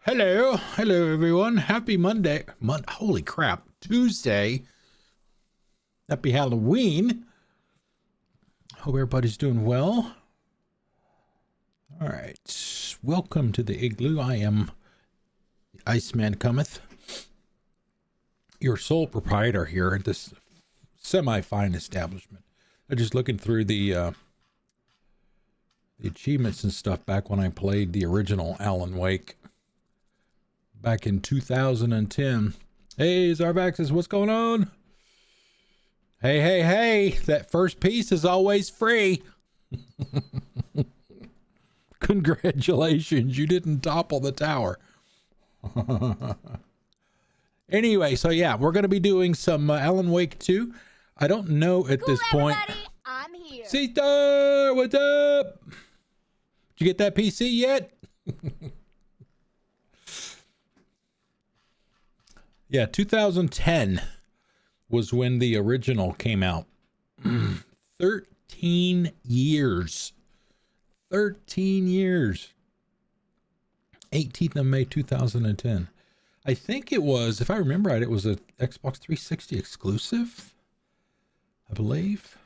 Hello everyone. Happy Monday. Holy crap. Tuesday. Happy Halloween. Hope everybody's doing well. All right. Welcome to the Igloo. I am TheIcemanCometh, your sole proprietor here at this semi-fine establishment. I'm just looking through the achievements and stuff back when I played the original Alan Wake back in 2010. Hey, Zarvaxis, what's going on? Hey, that first piece is always free. Congratulations, you didn't topple the tower. Anyway, so yeah, we're going to be doing some Alan Wake 2. I don't know at this point. I'm here. Sister, what's up? Did you get that PC yet? Yeah, 2010 was when the original came out. 13 years. 13 years. 18th of May 2010. I think it was, if I remember right, it was a Xbox 360 exclusive, I believe.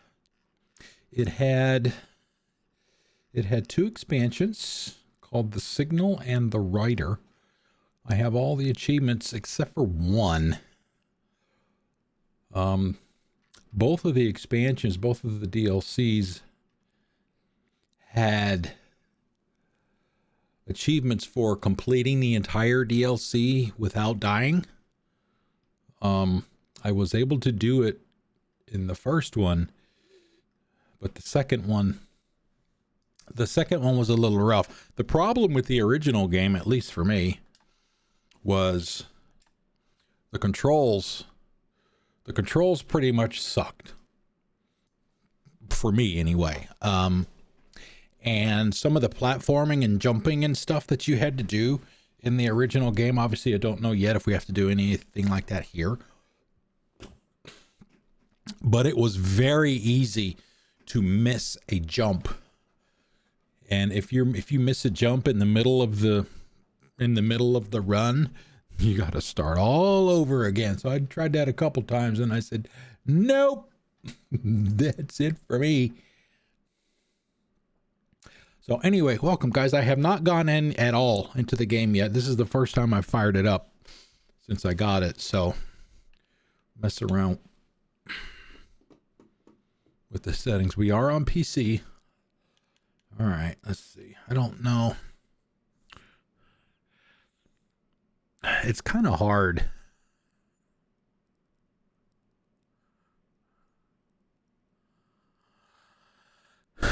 It had two expansions called The Signal and The Writer. I have all the achievements except for one. Both of the expansions, both of the DLCs had achievements for completing the entire DLC without dying. I was able to do it in the first one, but the second one was a little rough. The problem with the original game, at least for me, was the controls. The controls pretty much sucked. For me, anyway. And some of the platforming and jumping and stuff that you had to do in the original game, obviously I don't know yet if we have to do anything like that here. But it was very easy to miss a jump. And if you miss a jump in the middle of the run, you got to start all over again. So I tried that a couple times and I said, nope, that's it for me. So anyway, welcome guys. I have not gone in at all into the game yet. This is the first time I've fired it up since I got it. So mess around with the settings. We are on PC. All right, let's see. I don't know. It's kind of hard.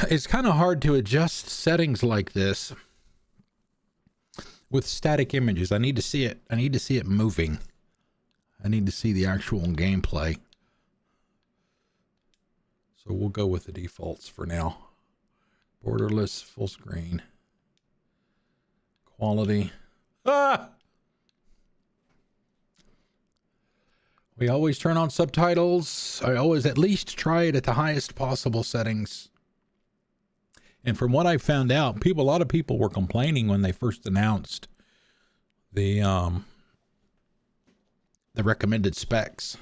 It's kind of hard to adjust settings like this with static images. I need to see it. I need to see it moving. I need to see the actual gameplay. So we'll go with the defaults for now. Borderless, full screen. Quality. Ah! We always turn on subtitles. I always at least try it at the highest possible settings. And from what I found out, a lot of people were complaining when they first announced the recommended specs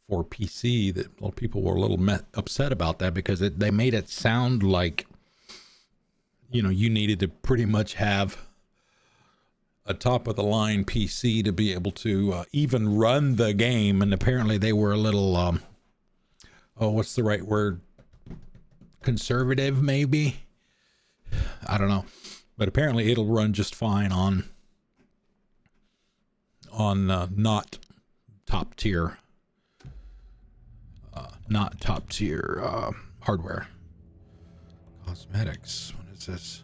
for PC, that a lot of people were a little upset about that because they made it sound like, you know, you needed to pretty much have a top of the line PC to be able to even run the game. And apparently they were a little, what's the right word? Conservative, maybe. I don't know, but apparently it'll run just fine on not top tier hardware. Cosmetics. What is this?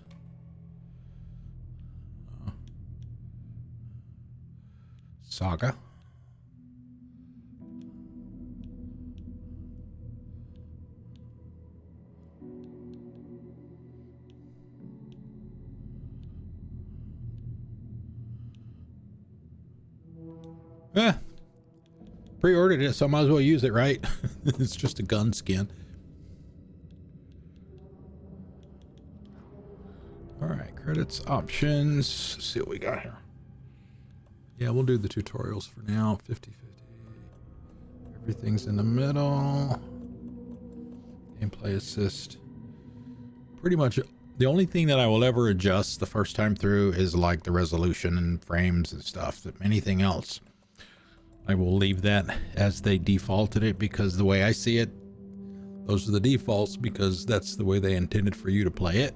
Saga. Pre-ordered it, so I might as well use it, right? It's just a gun skin. All right, credits, options. Let's see what we got here. Yeah, we'll do the tutorials for now. 50-50. Everything's in the middle. Gameplay assist. Pretty much the only thing that I will ever adjust the first time through is like the resolution and frames and stuff. Anything else, I will leave that as they defaulted it, because the way I see it, those are the defaults, because that's the way they intended for you to play it.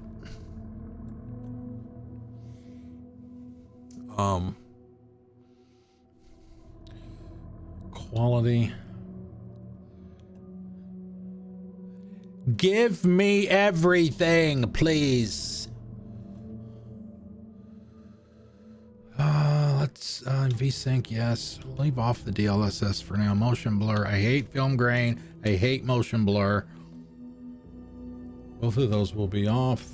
Quality. Give me everything, please. Let's VSync, yes. Leave off the DLSS for now. Motion blur. I hate film grain. I hate motion blur. Both of those will be off.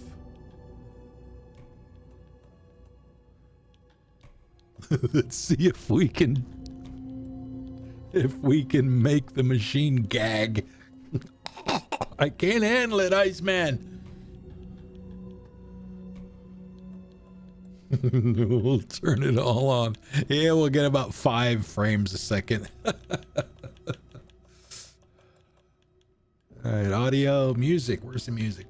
Let's see if we can make the machine gag. I can't handle it, Iceman. We'll turn it all on. Yeah, we'll get about 5 frames a second. All right, audio, music. Where's the music?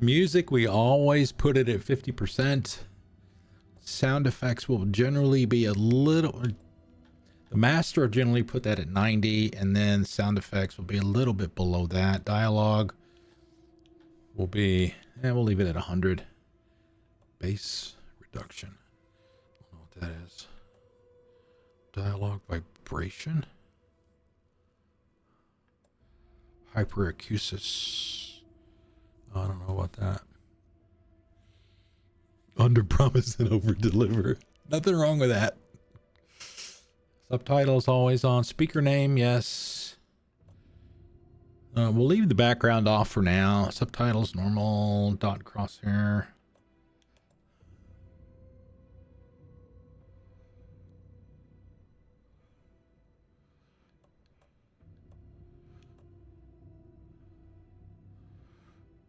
Music, we always put it at 50%. Sound effects will generally be a little... The master will generally put that at 90, and then sound effects will be a little bit below that. Dialogue will be, we'll leave it at 100. Bass reduction. I don't know what that is. Dialogue vibration. Hyperacusis. I don't know about that. Under promise and over deliver. Nothing wrong with that. Subtitles always on. Speaker name, yes. We'll leave the background off for now. Subtitles normal. Dot crosshair.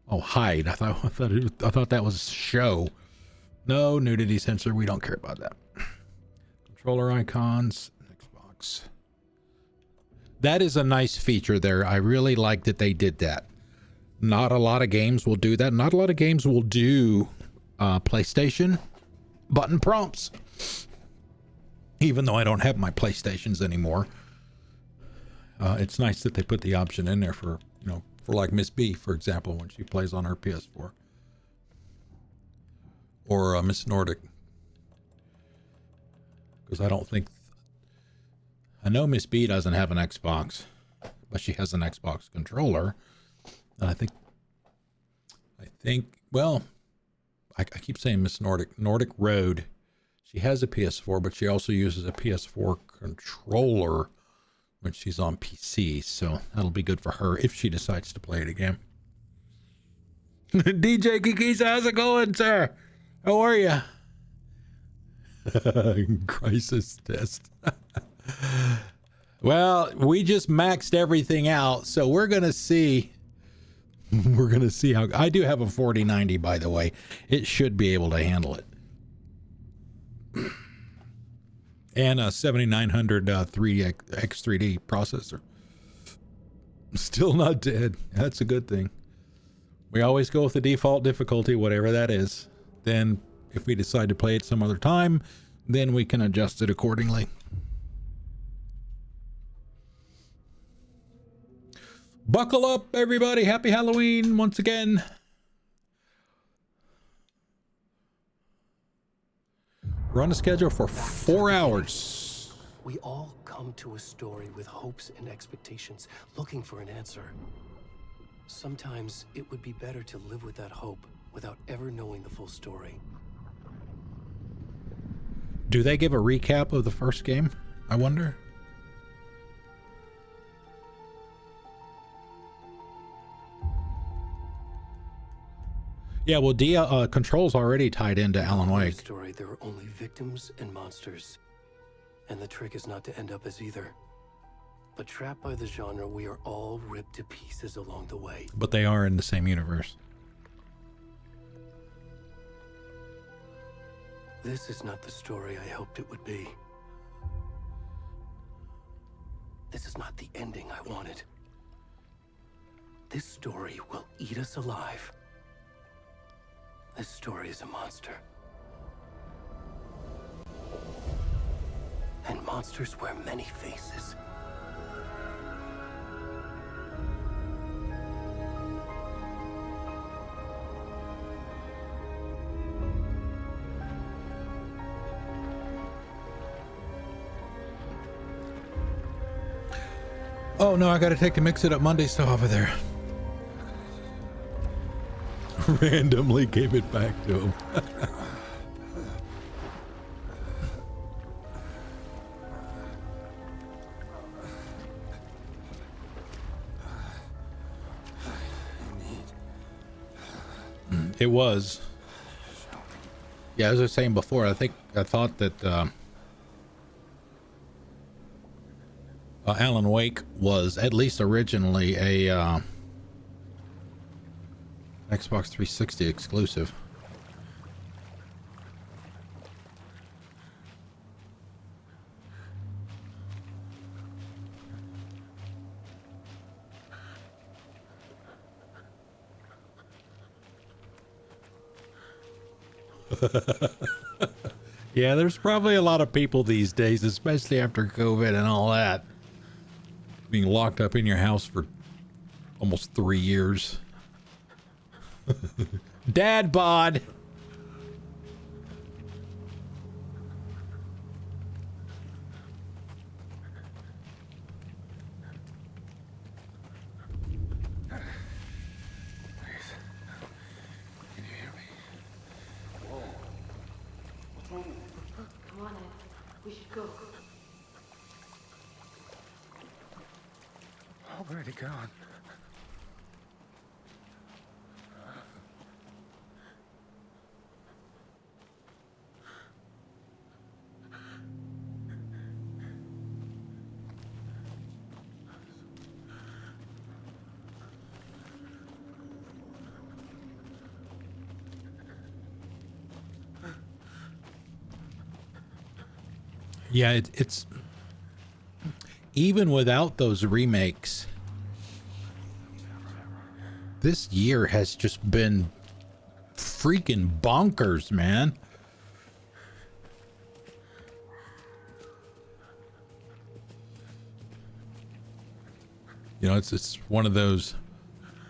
Oh, hide. I thought that was show. No nudity sensor. We don't care about that. Controller icons. Xbox. That is a nice feature there. I really like that they did that. Not a lot of games will do that. Not a lot of games will do PlayStation button prompts. Even though I don't have my PlayStations anymore. It's nice that they put the option in there for, you know, for like Miss B, for example, when she plays on her PS4. Or Miss Nordic. Because I don't think... I know Miss B doesn't have an Xbox, but she has an Xbox controller. And I think, well, I keep saying Miss Nordic. Nordic Road. She has a PS4, but she also uses a PS4 controller when she's on PC. So that'll be good for her if she decides to play it again. DJ Kikisa, how's it going, sir? How are you? Crisis test. Well, we just maxed everything out, so we're gonna see. We're gonna see how. I do have a 4090, by the way. It should be able to handle it. And a 7900 X3D processor. Still not dead. That's a good thing. We always go with the default difficulty, whatever that is. Then, if we decide to play it some other time, then we can adjust it accordingly. Buckle up, everybody. Happy Halloween once again. We're on a schedule for 4 hours. We all come to a story with hopes and expectations, looking for an answer. Sometimes it would be better to live with that hope without ever knowing the full story. Do they give a recap of the first game? I wonder. Yeah, well, Control's already tied into Alan Wake. In the story, there are only victims and monsters. And the trick is not to end up as either. But trapped by the genre, we are all ripped to pieces along the way. But they are in the same universe. This is not the story I hoped it would be. This is not the ending I wanted. This story will eat us alive. This story is a monster. And monsters wear many faces. Oh no, I gotta take the Mix It Up Monday stuff over there. Randomly gave it back to him. It was. Yeah, as I was saying before, I thought that Alan Wake was at least originally a Xbox 360 exclusive. Yeah, there's probably a lot of people these days, especially after COVID and all that, being locked up in your house for almost 3 years. Dad bod. Already gone. Yeah, it's even without those remakes, this year has just been freaking bonkers, man. You know, it's one of those,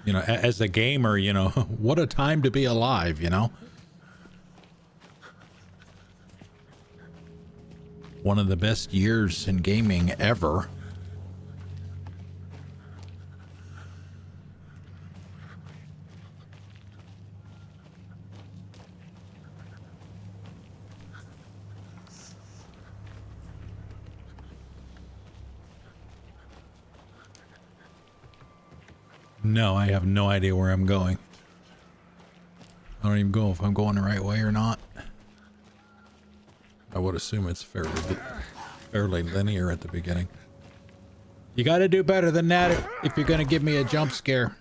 you know, as a gamer, you know, what a time to be alive, you know? One of the best years in gaming ever. No, I have no idea where I'm going. I don't even know if I'm going the right way or not. I would assume it's fairly linear at the beginning. You got to do better than that if you're going to give me a jump scare.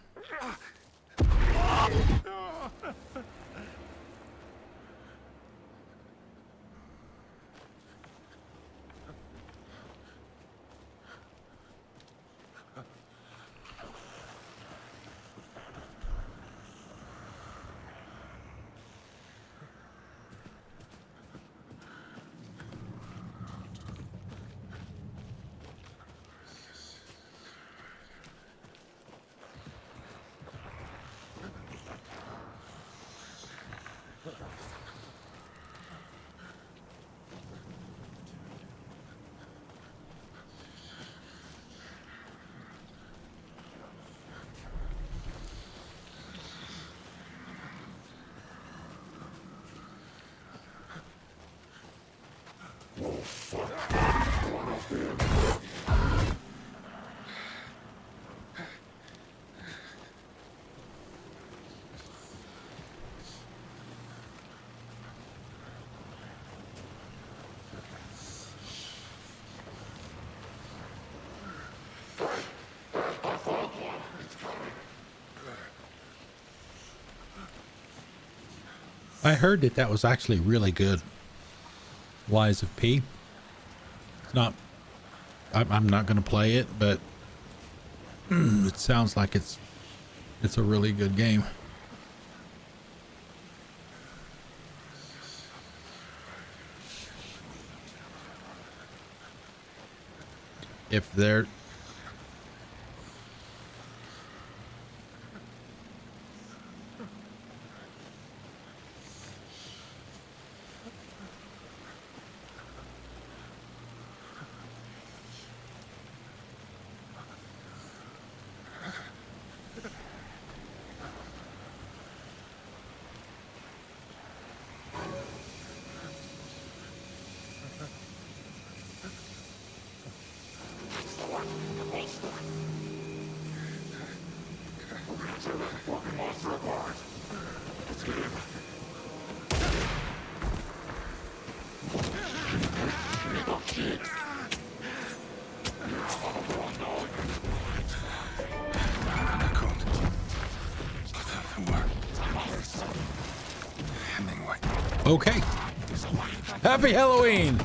I heard that was actually really good. Lies of P. It's not. I'm not going to play it, but it sounds like it's a really good game. If they're okay. Happy Halloween.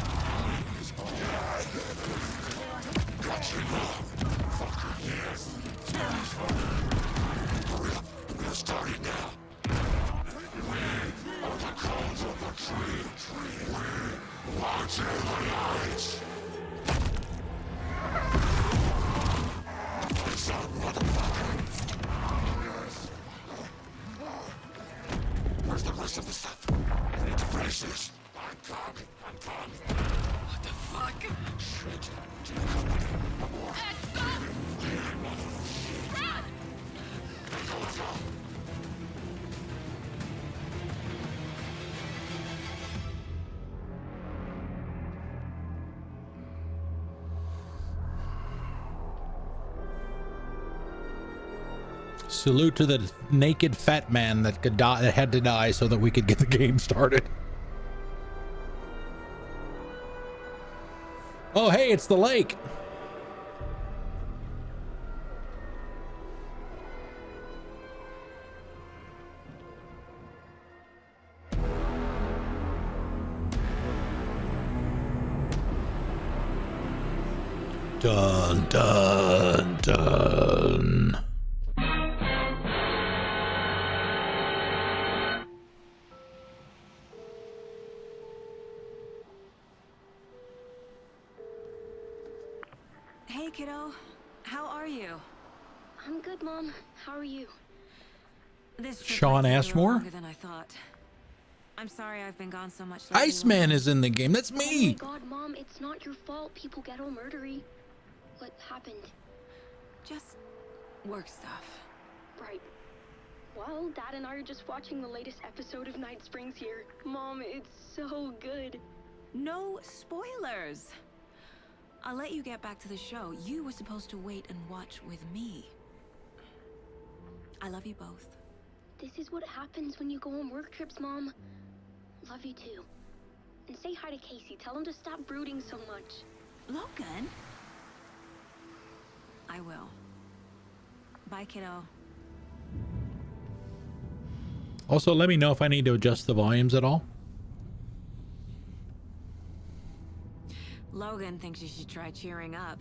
Where's the rest of the stuff? I need to finish this. I'm coming. What the fuck? Shit. To the company. Run! Salute to the naked fat man that could die, that had to die so that we could get the game started. Oh, hey, it's the lake. Dun, dun, dun. Hey, kiddo. How are you? I'm good, Mom. How are you? This trip Sean might take a little Ashmore? longer than I thought. I'm sorry I've been gone so much lately, Iceman Logan. is in the game. That's Oh my me. God, Mom, it's not your fault. People get all murdery. What happened? Just work stuff. Right. Well, Dad and I are just watching the latest episode of Night Springs here. Mom, it's so good. No spoilers. I'll let you get back to the show. You were supposed to wait and watch with me. I love you both. This is what happens when you go on work trips, Mom. Love you too. And say hi to Casey. Tell him to stop brooding so much. Logan? I will. Bye, kiddo. Also, let me know if I need to adjust the volumes at all. Logan thinks you should try cheering up.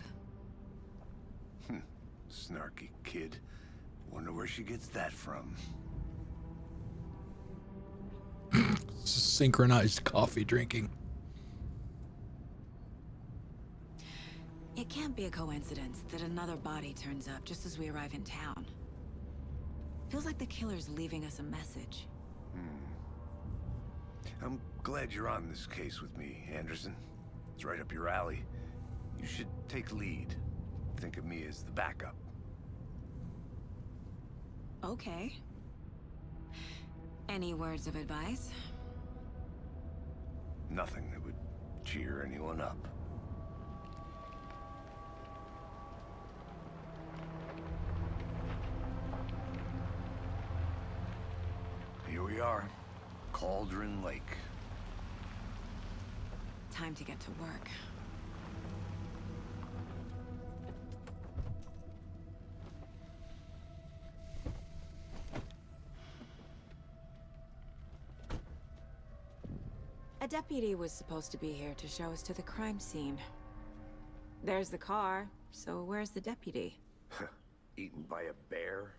Snarky kid. Wonder where she gets that from. Synchronized coffee drinking. It can't be a coincidence that another body turns up just as we arrive in town. Feels like the killer's leaving us a message. I'm glad you're on this case with me, Anderson. It's right up your alley. You should take lead. Think of me as the backup. Okay. Any words of advice? Nothing that would cheer anyone up. Here we are. Cauldron Lake. Time to get to work. A deputy was supposed to be here to show us to the crime scene. There's the car, so where's the deputy? Eaten by a bear?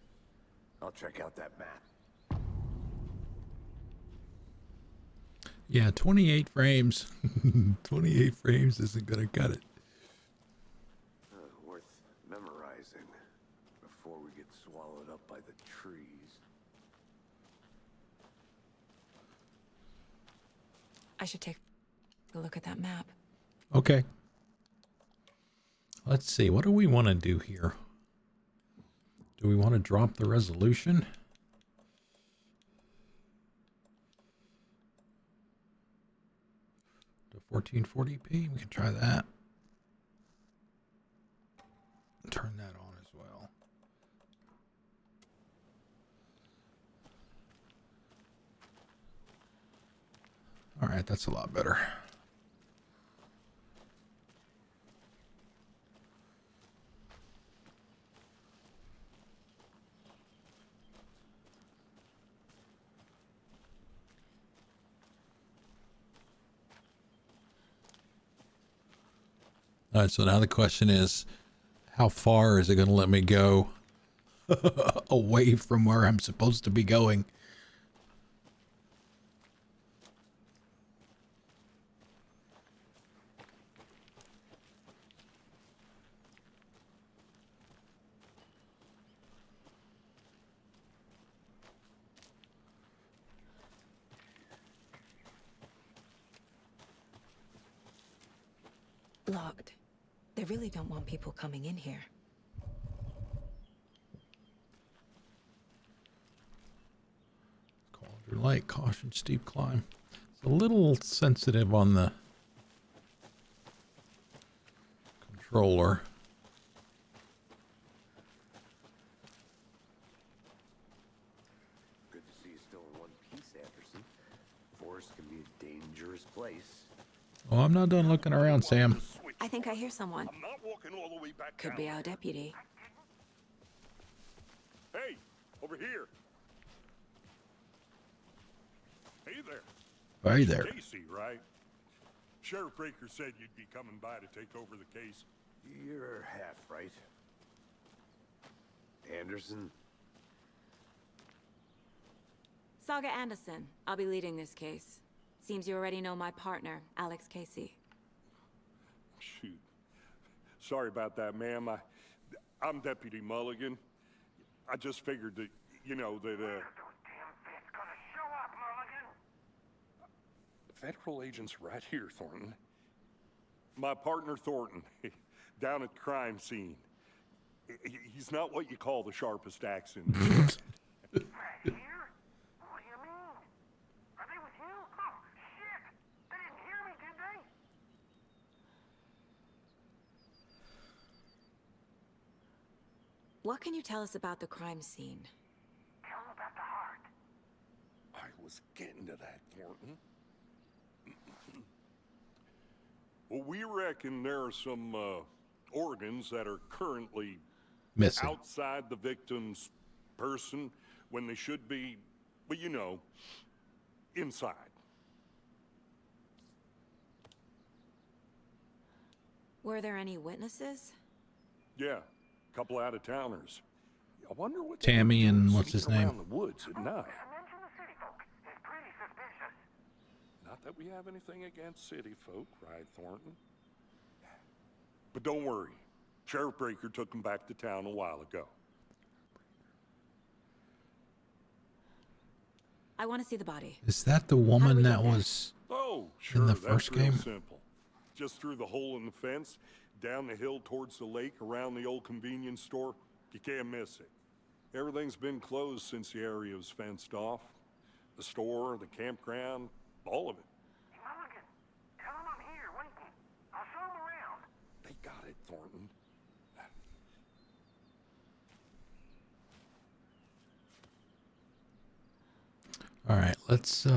I'll check out that map. Yeah, 28 frames. 28 frames isn't gonna cut it. Worth memorizing before we get swallowed up by the trees. I should take a look at that map. Okay. Let's see. What do we want to do here? Do we want to drop the resolution? To 1440p? We can try that. Turn that on as well. All right, that's a lot better. All right, so now the question is, how far is it going to let me go away from where I'm supposed to be going? Locked. They really don't want people coming in here. Cauldron Lake, caution, steep climb. It's a little sensitive on the controller. Good to see you still in one piece, Anderson. Forest can be a dangerous place. Oh, I'm not done looking around, Sam. I think I hear someone. I'm not walking all the way back Could down. be our deputy. Hey, over here. Hey there. Hey there. Casey, right? Sheriff Breaker said you'd be coming by to take over the case. You're half right. Anderson? Saga Anderson. I'll be leading this case. Seems you already know my partner, Alex Casey. Shoot. Sorry about that, ma'am. I'm Deputy Mulligan. I just figured that, you know, that, Federal agents right here, Thornton. My partner, Thornton, down at the crime scene. He's not what you call the sharpest axe in the Right here? What do you mean? Are they with you? Oh, shit! They didn't hear me, did they? What can you tell us about the crime scene? Tell them about the heart. I was getting to that, Thornton. Well, we reckon there are some organs that are currently Missing. outside the victim's person when they should be, well, you know, inside. Were there any witnesses? Yeah, a couple out-of-towners. I wonder what Tammy they were doing and what's his sneaking name? around the woods at night. Mention the city folk. It's pretty suspicious. Not that we have anything against city folk, right, Thornton? But don't worry. Sheriff Breaker took them back to town a while ago. I want to see the body. Is that the How do woman we get that there? was Oh, sure, the that's first real game? simple. Just through the hole in the fence, down the hill towards the lake, around the old convenience store. You can't miss it. Everything's been closed since the area was fenced off. The store, the campground, all of it. Mulligan, tell them I'm here waiting. I'll show them around. They got it, Thornton. All right, let's see.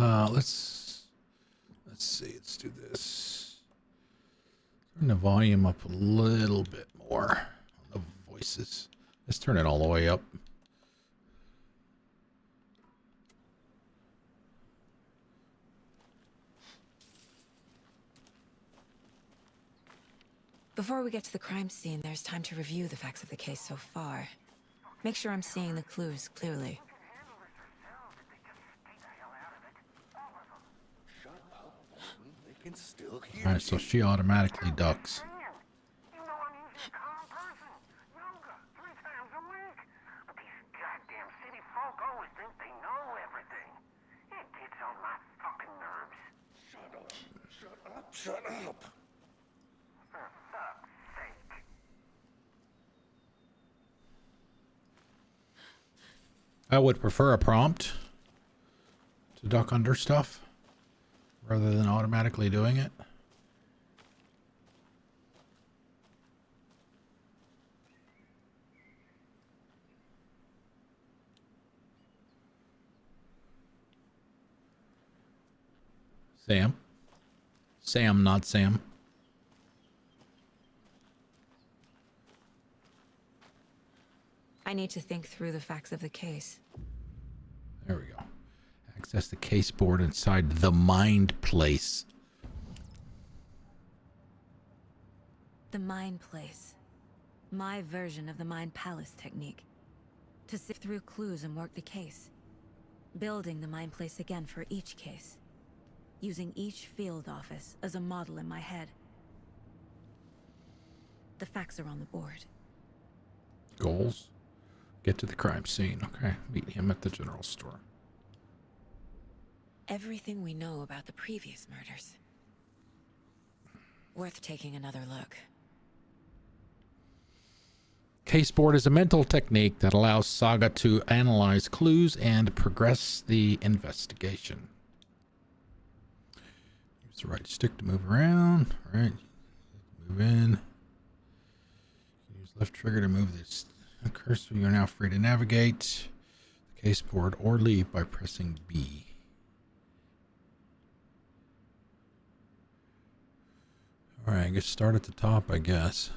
Let's do this. Turn the volume up a little bit more on the voices. Let's turn it all the way up. Before we get to the crime scene, there's time to review the facts of the case so far. Make sure I'm seeing the clues clearly. They can still hear All right, so she automatically ducks. You know I'm usually a calm person. Yoga 3 times a week. But these goddamn city folk always think they know everything. It gets on my fucking nerves. Shut up. Shut up. Shut up. For fuck's sake. I would prefer a prompt to duck under stuff rather than automatically doing it. Sam. Sam, not Sam. I need to think through the facts of the case. There we go. Access the case board inside the mind place. The Mind Place. My version of the Mind Palace technique. To sift through clues and work the case. Building the Mind Place again for each case. Using each field office as a model in my head. The facts are on the board. Goals. Get to the crime scene. Okay. Meet him at the general store. Everything we know about the previous murders. Worth taking another look. Caseboard is a mental technique that allows Saga to analyze clues and progress the investigation. Use the right stick to move around. All right. Move in. Use left trigger to move this cursor. You are now free to navigate the caseboard or leave by pressing B. All right, I guess start at the top, I guess.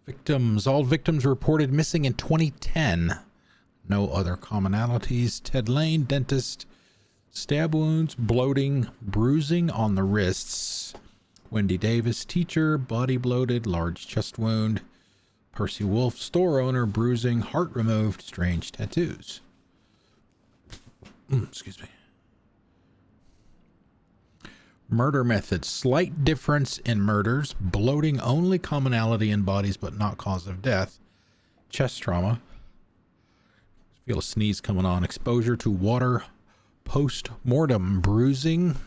Victims. All victims reported missing in 2010. No other commonalities. Ted Lane, dentist. Stab wounds, bloating, bruising on the wrists. Wendy Davis, teacher, body bloated, large chest wound. Percy Wolf, store owner, bruising, heart removed, strange tattoos. Excuse me. Murder methods. Slight difference in murders. Bloating, only commonality in bodies but not cause of death. Chest trauma. Feel a sneeze coming on. Exposure to water. Post-mortem. Bruising.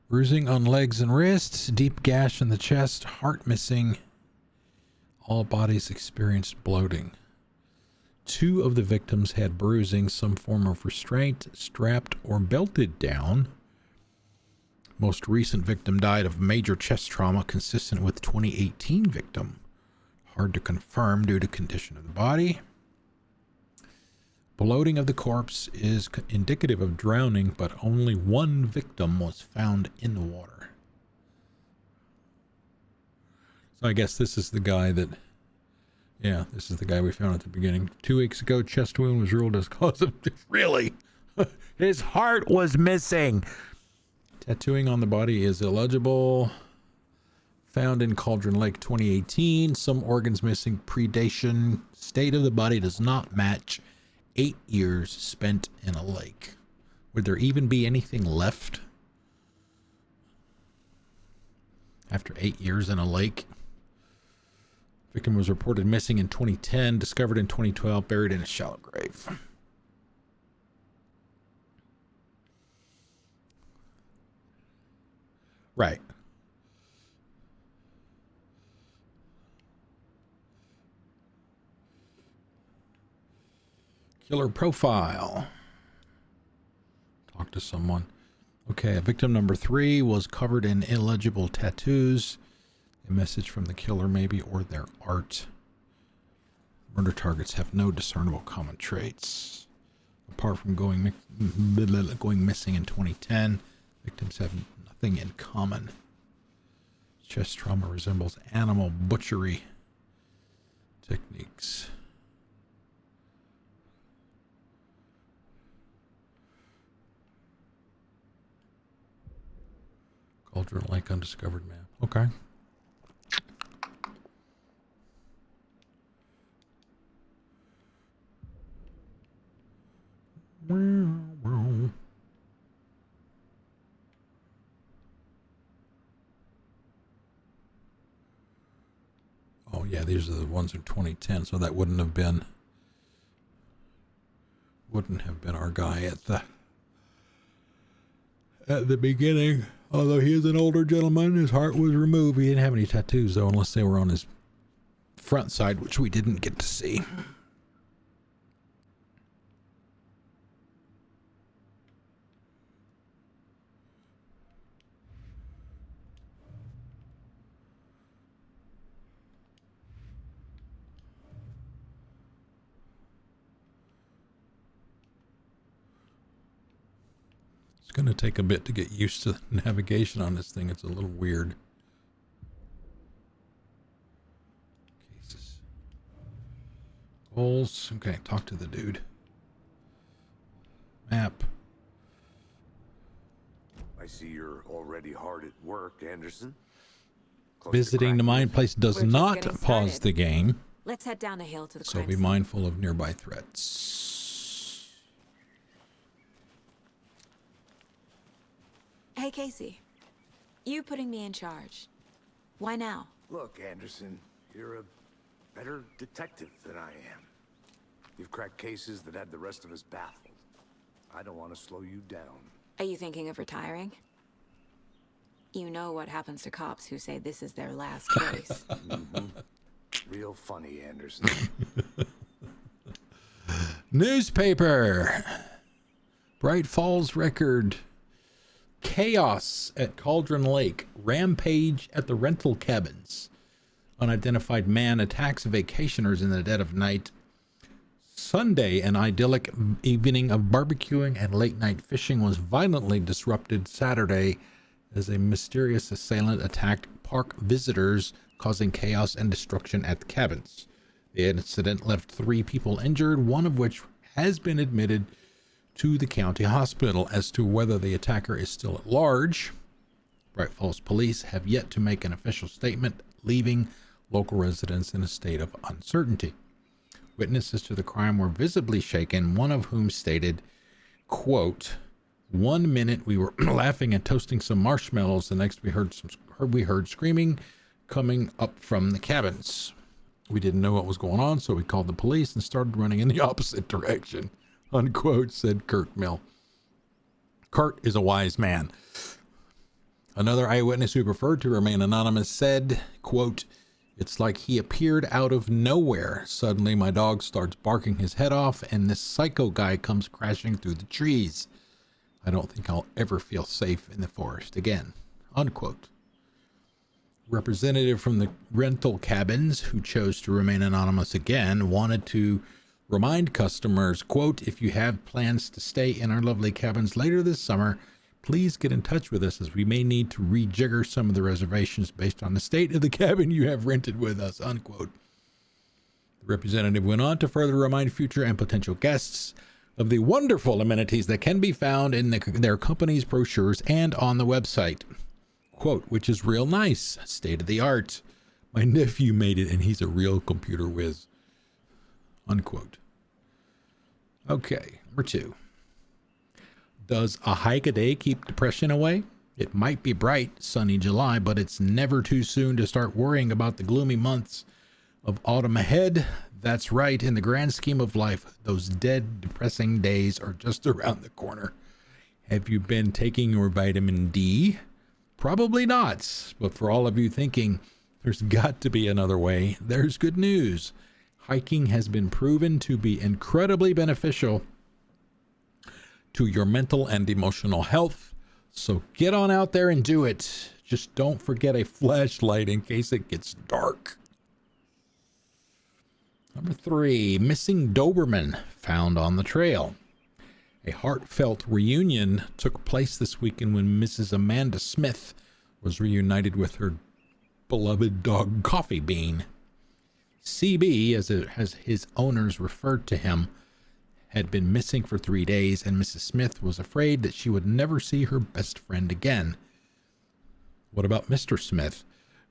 Bruising on legs and wrists. Deep gash in the chest. Heart missing. All bodies experienced bloating. 2 of the victims had bruising, some form of restraint, strapped or belted down. Most recent victim died of major chest trauma consistent with 2018 victim. Hard to confirm due to condition of the body. Bloating of the corpse is indicative of drowning, but only 1 victim was found in the water. So I guess this is the guy that... Yeah, this is the guy we found at the beginning. 2 weeks ago, chest wound was ruled as cause of death. Really? His heart was missing. Tattooing on the body is illegible. Found in Cauldron Lake 2018. Some organs missing. Predation. State of the body does not match 8 years spent in a lake. Would there even be anything left after 8 years in a lake? Victim was reported missing in 2010, discovered in 2012, buried in a shallow grave. Right. Killer profile. Talk to someone. Okay, victim number 3 was covered in illegible tattoos. A message from the killer, maybe, or their art. Murder targets have no discernible common traits. Apart from going missing in 2010, victims have nothing in common. Chest trauma resembles animal butchery techniques. Cauldron Lake undiscovered map. Okay. Oh yeah, these are the ones in 2010, so that wouldn't have been our guy at the beginning. Although he is an older gentleman, his heart was removed. He didn't have any tattoos though, unless they were on his front side, which we didn't get to see. It's going to take a bit to get used to navigation on this thing. It's a little weird. Cases. Goals. Okay, talk to the dude. Map. I see you're already hard at work, Anderson. Close to Visiting the cracking mine it. place does We're just not getting pause started. the game, Let's head down the hill to the so crime be scene. mindful of nearby threats. Hey, Casey. You putting me in charge. Why now? Look, Anderson, you're a better detective than I am. You've cracked cases that had the rest of us baffled. I don't want to slow you down. Are you thinking of retiring? You know what happens to cops who say this is their last case. Real funny, Anderson. Newspaper. Bright Falls Record. Chaos at Cauldron Lake. Rampage at the rental cabins. Unidentified man attacks vacationers in the dead of night. Sunday, an idyllic evening of barbecuing and late night fishing was violently disrupted Saturday as a mysterious assailant attacked park visitors, causing chaos and destruction at the cabins. The incident left 3 people injured, one of which has been admitted to the county hospital. As to whether the attacker is still at large, Bright Falls police have yet to make an official statement, leaving local residents in a state of uncertainty. Witnesses to the crime were visibly shaken, one of whom stated, quote, "1 minute we were laughing and toasting some marshmallows, the next we heard screaming coming up from the cabins. We didn't know what was going on, so we called the police and started running in the opposite direction," unquote, said Kurt Mill. Kurt is a wise man. Another eyewitness who preferred to remain anonymous said, quote, "It's like he appeared out of nowhere. Suddenly my dog starts barking his head off and this psycho guy comes crashing through the trees. I don't think I'll ever feel safe in the forest again," unquote. Representative from the rental cabins, who chose to remain anonymous again, wanted to remind customers, quote, "If you have plans to stay in our lovely cabins later this summer, please get in touch with us as we may need to rejigger some of the reservations based on the state of the cabin you have rented with us," unquote. The representative went on to further remind future and potential guests of the wonderful amenities that can be found in their company's brochures and on the website. Quote, "Which is real nice, state of the art. My nephew made it and he's a real computer whiz," unquote. Okay, number 2. Does a hike a day keep depression away? It might be bright, sunny July, but it's never too soon to start worrying about the gloomy months of autumn ahead. That's right, in the grand scheme of life, those dead, depressing days are just around the corner. Have you been taking your vitamin D? Probably not, but for all of you thinking there's got to be another way, there's good news. Hiking has been proven to be incredibly beneficial to your mental and emotional health, so get on out there and do it. Just don't forget a flashlight in case it gets dark. Number 3, missing Doberman found on the trail. A heartfelt reunion took place this weekend when Mrs. Amanda Smith was reunited with her beloved dog Coffee Bean. CB, as his owners referred to him, had been missing for 3 days, and Mrs. Smith was afraid that she would never see her best friend again. What about Mr. Smith?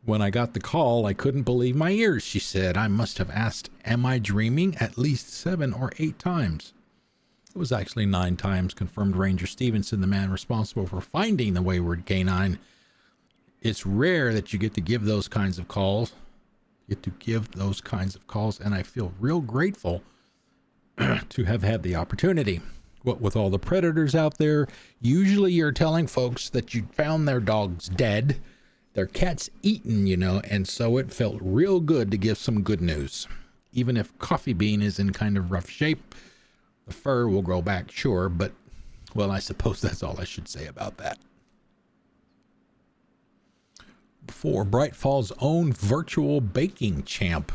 When I got the call, I couldn't believe my ears, she said. I must have asked, am I dreaming? At least 7 or 8 times. It was actually 9 times, confirmed Ranger Stevenson, the man responsible for finding the wayward canine. It's rare that you get to give those kinds of calls. And I feel real grateful to have had the opportunity. What with all the predators out there, usually you're telling folks that you found their dogs dead, their cats eaten, and so it felt real good to give some good news. Even if Coffee Bean is in kind of rough shape, the fur will grow back, sure, but, well, I suppose that's all I should say about that. For Bright Falls' own virtual baking champ.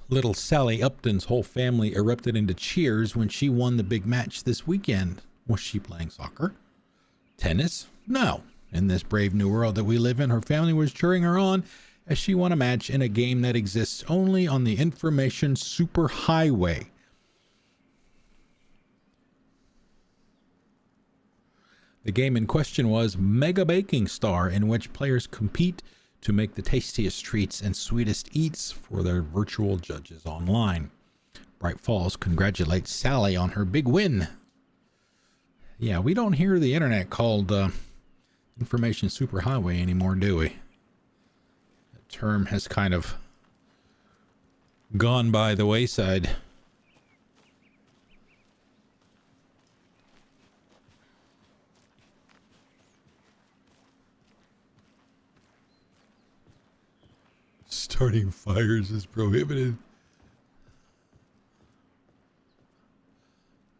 Little Sally Upton's whole family erupted into cheers when she won the big match this weekend. Was she playing soccer? Tennis? No. In this brave new world that we live in, her family was cheering her on as she won a match in a game that exists only on the information superhighway. The game in question was Mega Baking Star, in which players compete to make the tastiest treats and sweetest eats for their virtual judges online. Bright Falls congratulates Sally on her big win. Yeah, we don't hear the internet called information superhighway anymore, do we? That term has kind of gone by the wayside. Starting fires is prohibited.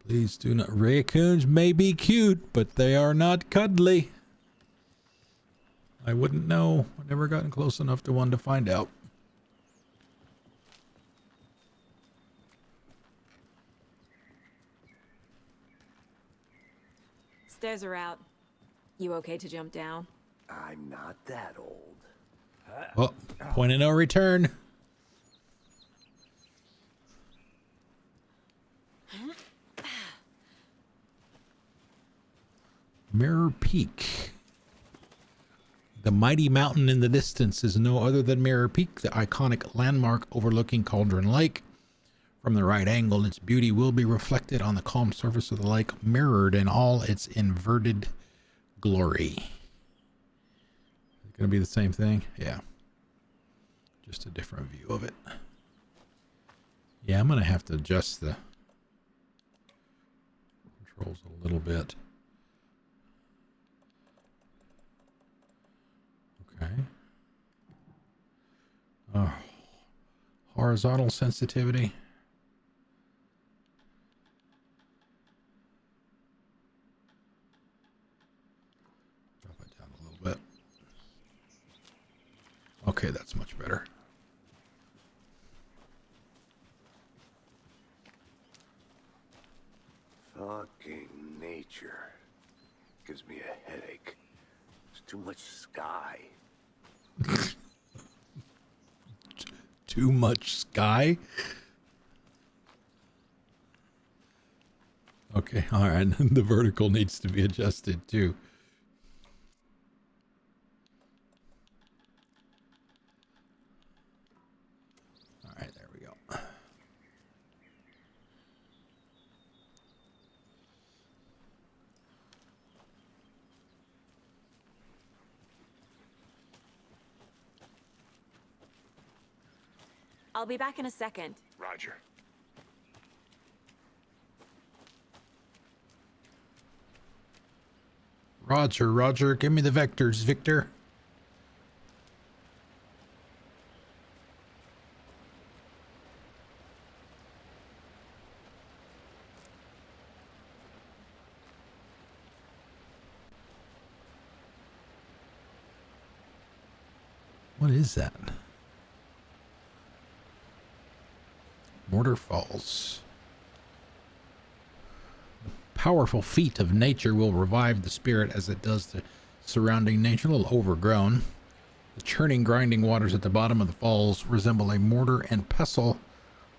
Please do not. Raccoons may be cute, but they are not cuddly. I wouldn't know. I've never gotten close enough to one to find out. Stairs are out. You okay to jump down? I'm not that old. Oh, point of no return. Mirror Peak. The mighty mountain in the distance is no other than Mirror Peak, the iconic landmark overlooking Cauldron Lake. From the right angle, its beauty will be reflected on the calm surface of the lake, mirrored in all its inverted glory. Gonna be the same thing? Yeah. Just a different view of it. Yeah, I'm gonna have to adjust the controls a little bit. Okay. Oh, horizontal sensitivity. Drop it down a little bit. Okay, that's much better. Fucking nature. Gives me a headache. There's too much sky. Too much sky? Okay, all right. The vertical needs to be adjusted too. All right, there we go. I'll be back in a second. Roger. Roger, Roger, give me the vectors, Victor. What is that? Mortar Falls. The powerful feat of nature will revive the spirit as it does the surrounding nature. A little overgrown. The churning, grinding waters at the bottom of the falls resemble a mortar and pestle,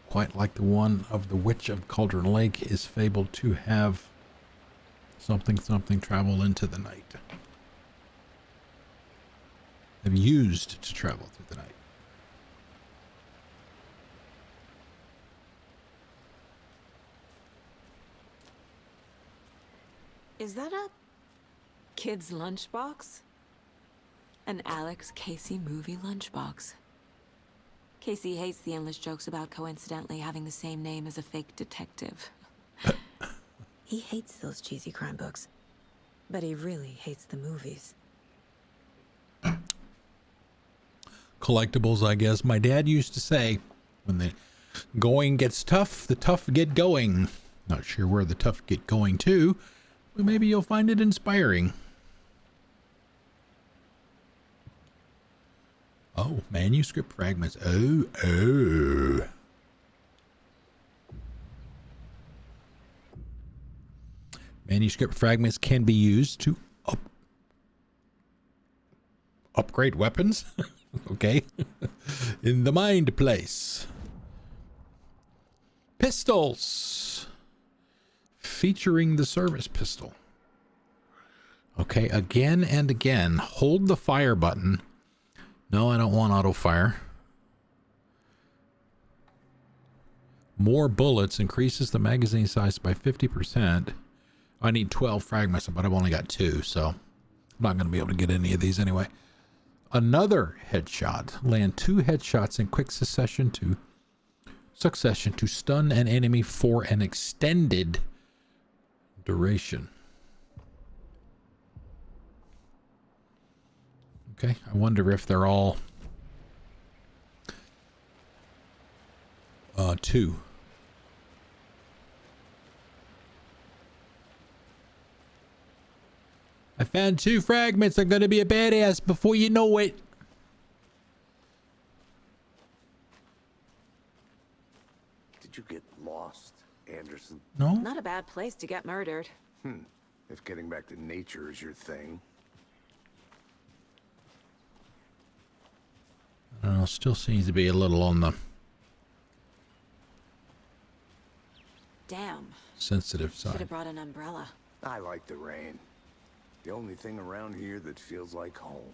quite like the one of the Witch of Cauldron Lake is fabled to have something travel into the night. have used to travel through the night. Is that a kid's lunchbox? An Alex Casey movie lunchbox. Casey hates the endless jokes about coincidentally having the same name as a fake detective. He hates those cheesy crime books, but he really hates the movies. Collectibles, I guess. My dad used to say, when the going gets tough, the tough get going. Not sure where the tough get going to, but maybe you'll find it inspiring. Oh, manuscript fragments. Oh. Manuscript fragments can be used to upgrade weapons. Okay. In the mind place. Pistols. Featuring the service pistol. Okay, again and again. Hold the fire button. No, I don't want auto fire. More bullets increases the magazine size by 50%. I need 12 fragments, but I've only got 2, so I'm not going to be able to get any of these anyway. Another headshot. Land 2 headshots in quick succession to stun an enemy for an extended duration. Okay, I wonder if they're all 2. I found 2 fragments. I'm gonna be a badass before you know it. Did you get lost, Anderson? No? Not a bad place to get murdered. If getting back to nature is your thing. I don't know, still seems to be a little on the Damn. sensitive Should side. have brought an umbrella. I like the rain. The only thing around here that feels like home.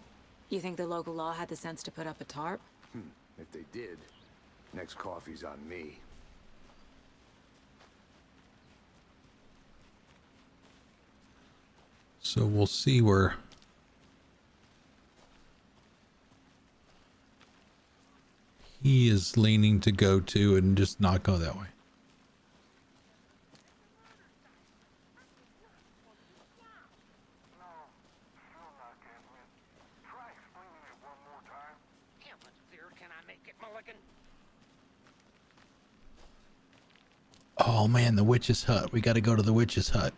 You think the local law had the sense to put up a tarp? If they did, next coffee's on me. So we'll see where he is leaning to go to and just not go that way. Oh man, the witch's hut. We got to go to the witch's hut.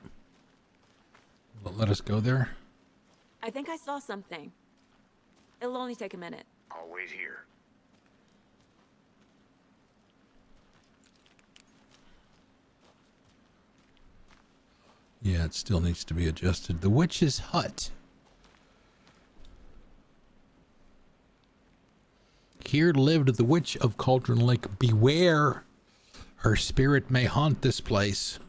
Will it let us go there? I think I saw something. It'll only take a minute. I'll wait here. Yeah, it still needs to be adjusted. The witch's hut. Here lived the witch of Cauldron Lake. Beware, her spirit may haunt this place.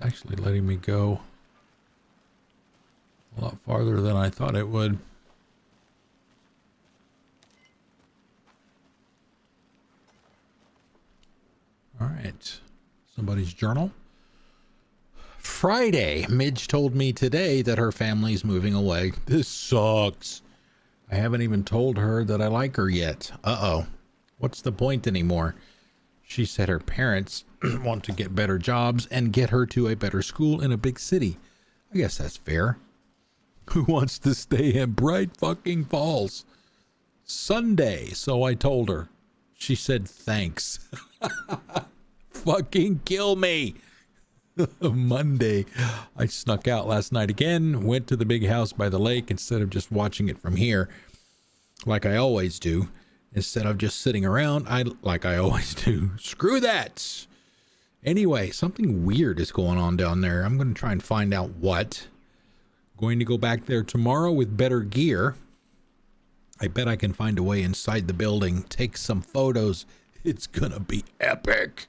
Actually letting me go a lot farther than I thought it would. All right. Somebody's journal. Friday. Midge told me today that her family's moving away. This sucks. I haven't even told her that I like her yet. Uh-oh. What's the point anymore? She said her parents want to get better jobs and get her to a better school in a big city. I guess that's fair. Who wants to stay in Bright fucking Falls? Sunday, so I told her. She said thanks. Fucking kill me. Monday, I snuck out last night again, went to the big house by the lake instead of just watching it from here like I always do. Instead of just sitting around, like I always do. Screw that. Anyway, something weird is going on down there. I'm going to try and find out what. Going to go back there tomorrow with better gear. I bet I can find a way inside the building, take some photos. It's going to be epic.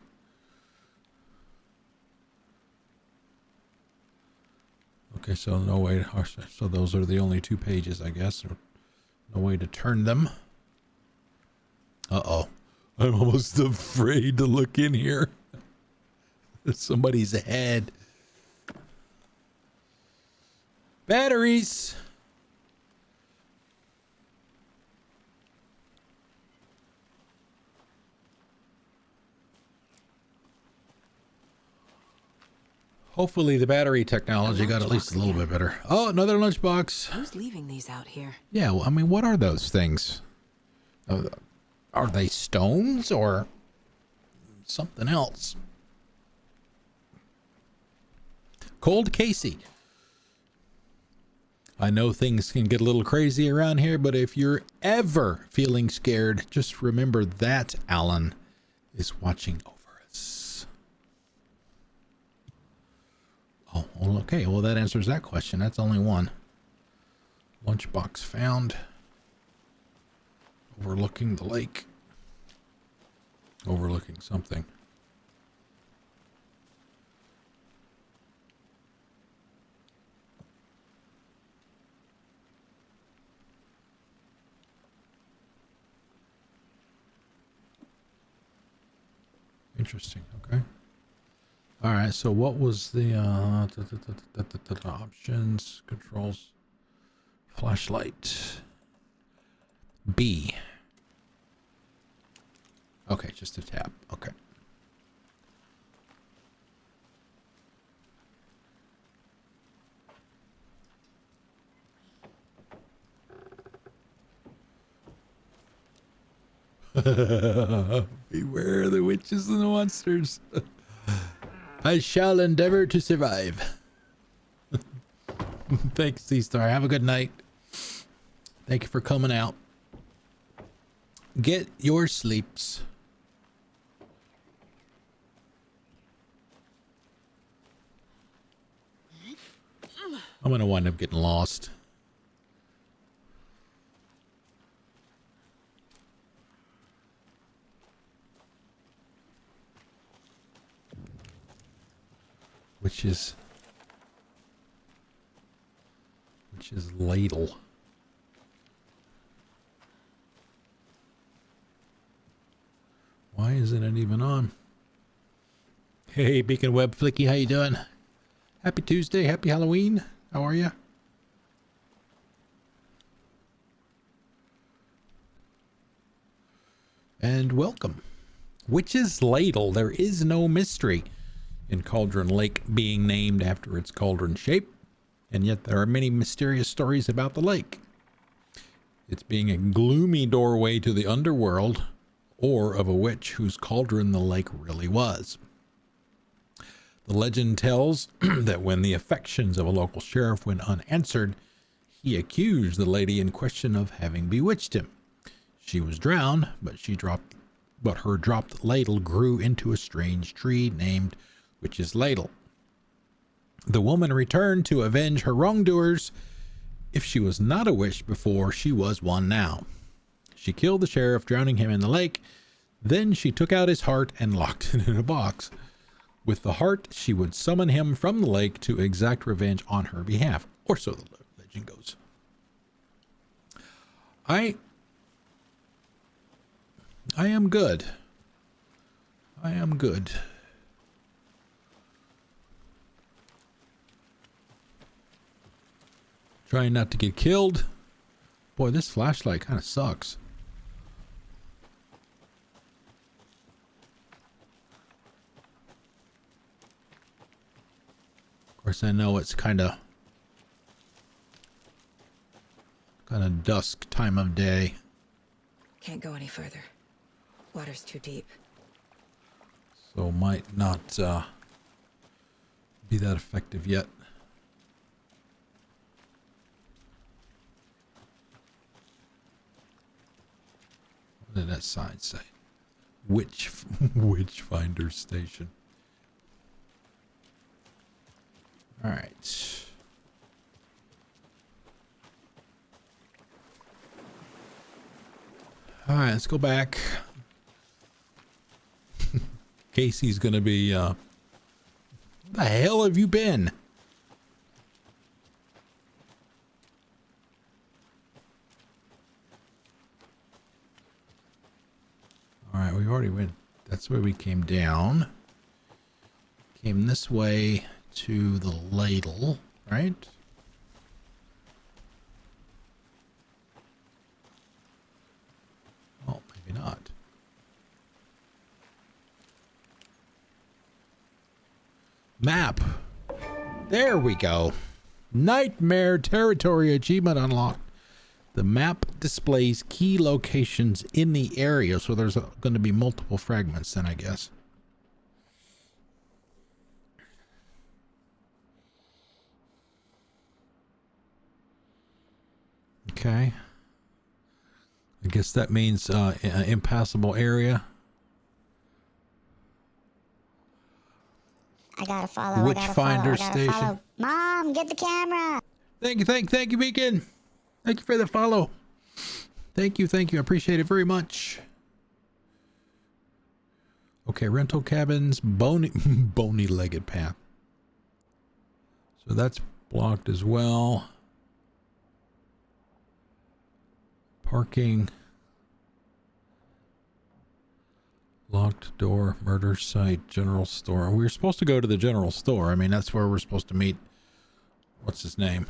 Okay, so no way. So those are the only 2 pages, I guess. No way to turn them. Uh-oh. I'm almost afraid to look in here. Somebody's head. Batteries. Hopefully the battery technology got at least a little bit better. Oh, another lunchbox. Who's leaving these out here? Yeah, well, I mean, what are those things? Are they stones or something else? Cold Casey. I know things can get a little crazy around here, but if you're ever feeling scared, just remember that Alan is watching over us. Oh, well, okay. Well, that answers that question. That's only one. Lunchbox found. Overlooking the lake. Overlooking something. Interesting. Okay. All right. So what was the options, controls, flashlight? B. Okay, just a tap. Okay. Beware the witches and the monsters. I shall endeavor to survive. Thanks, C-Star. Have a good night. Thank you for coming out. Get your sleeps. I'm gonna wind up getting lost. Which is ladle. Why isn't it even on? Hey, Beacon Web Flicky, how you doing? Happy Tuesday, happy Halloween. How are you? And welcome. Witch's Ladle. There is no mystery in Cauldron Lake being named after its cauldron shape, and yet there are many mysterious stories about the lake. It's being a gloomy doorway to the underworld, or of a witch whose cauldron the lake really was. The legend tells that when the affections of a local sheriff went unanswered, he accused the lady in question of having bewitched him. She was drowned, but her dropped ladle grew into a strange tree named Witch's Ladle. The woman returned to avenge her wrongdoers. If she was not a witch before, she was one now. She killed the sheriff, drowning him in the lake. Then she took out his heart and locked it in a box. With the heart, she would summon him from the lake to exact revenge on her behalf. Or so the legend goes. I am good. I am good. Trying not to get killed. Boy, this flashlight kind of sucks. Of course, I know it's kind of dusk time of day. Can't go any further. Water's too deep. So might not be that effective yet. What did that sign say? Witchfinder Station. All right. All right, let's go back. Casey's gonna be, where the hell have you been? All right, we already went. That's where we came down. Came this way to the ladle, right? Oh, maybe not. Map. There we go. Nightmare Territory achievement unlocked. The map displays key locations in the area, so there's going to be multiple fragments then, I guess. Okay. I guess that means impassable area. I gotta follow. Witchfinder Station. Follow. Mom, get the camera. Thank you, Beacon. Thank you for the follow. Thank you. I appreciate it very much. Okay, rental cabins, bony-legged path. So that's blocked as well. Parking. Locked door, murder site, general store. We were supposed to go to the general store. I mean, that's where we're supposed to meet. What's his name?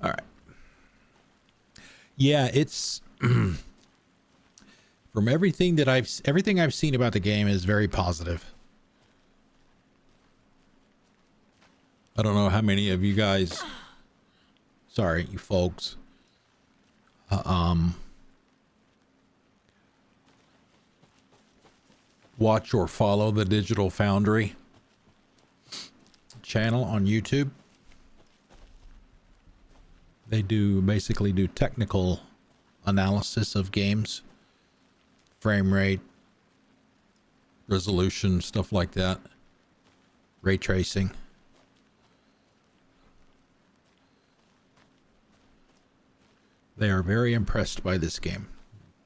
All right. Yeah, it's from everything I've seen about the game is very positive. I don't know how many of you guys, sorry, you folks, watch or follow the Digital Foundry channel on YouTube. They basically do technical analysis of games, frame rate, resolution, stuff like that, ray tracing. They are very impressed by this game.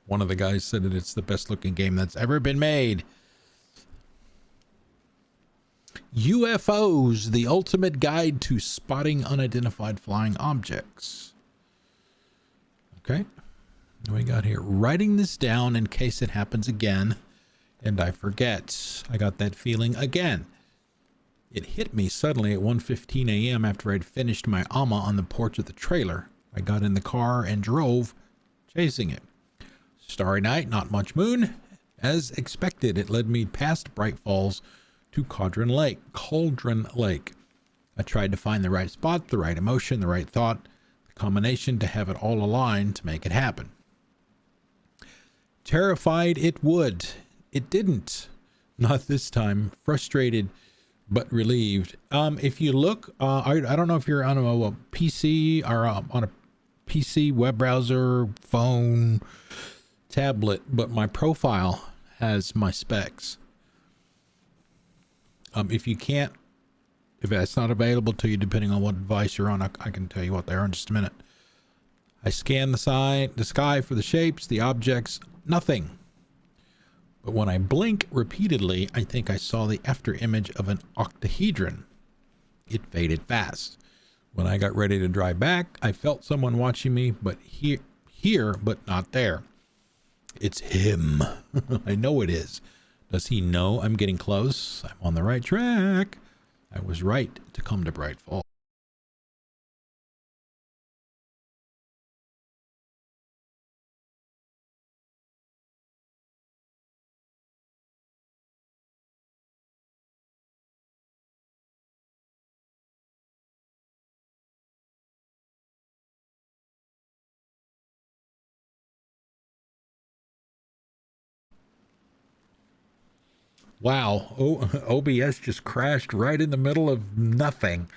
One of the guys said that it's the best looking game that's ever been made. UFOs, the ultimate guide to spotting unidentified flying objects. Okay. What we got here? Writing this down in case it happens again and I forget. I got that feeling again. It hit me suddenly at 1:15 a.m. after I'd finished my AMA on the porch of the trailer. I got in the car and drove, chasing it. Starry night, not much moon. As expected, it led me past Bright Falls to Cauldron Lake. I tried to find the right spot, the right emotion, the right thought, the combination to have it all aligned to make it happen. Terrified it would. It didn't. Not this time. Frustrated, but relieved. If you look, I don't know if you're on a PC or on a PC, web browser, phone, tablet, but my profile has my specs. If that's not available to you, depending on what device you're on, I can tell you what they are in just a minute. I scan the sky for the shapes, the objects, nothing. But when I blink repeatedly, I think I saw the after image of an octahedron. It faded fast. When I got ready to drive back, I felt someone watching me, but here, but not there. It's him. I know it is. Does he know I'm getting close? I'm on the right track. I was right to come to Bright Falls. Wow. OBS just crashed right in the middle of nothing.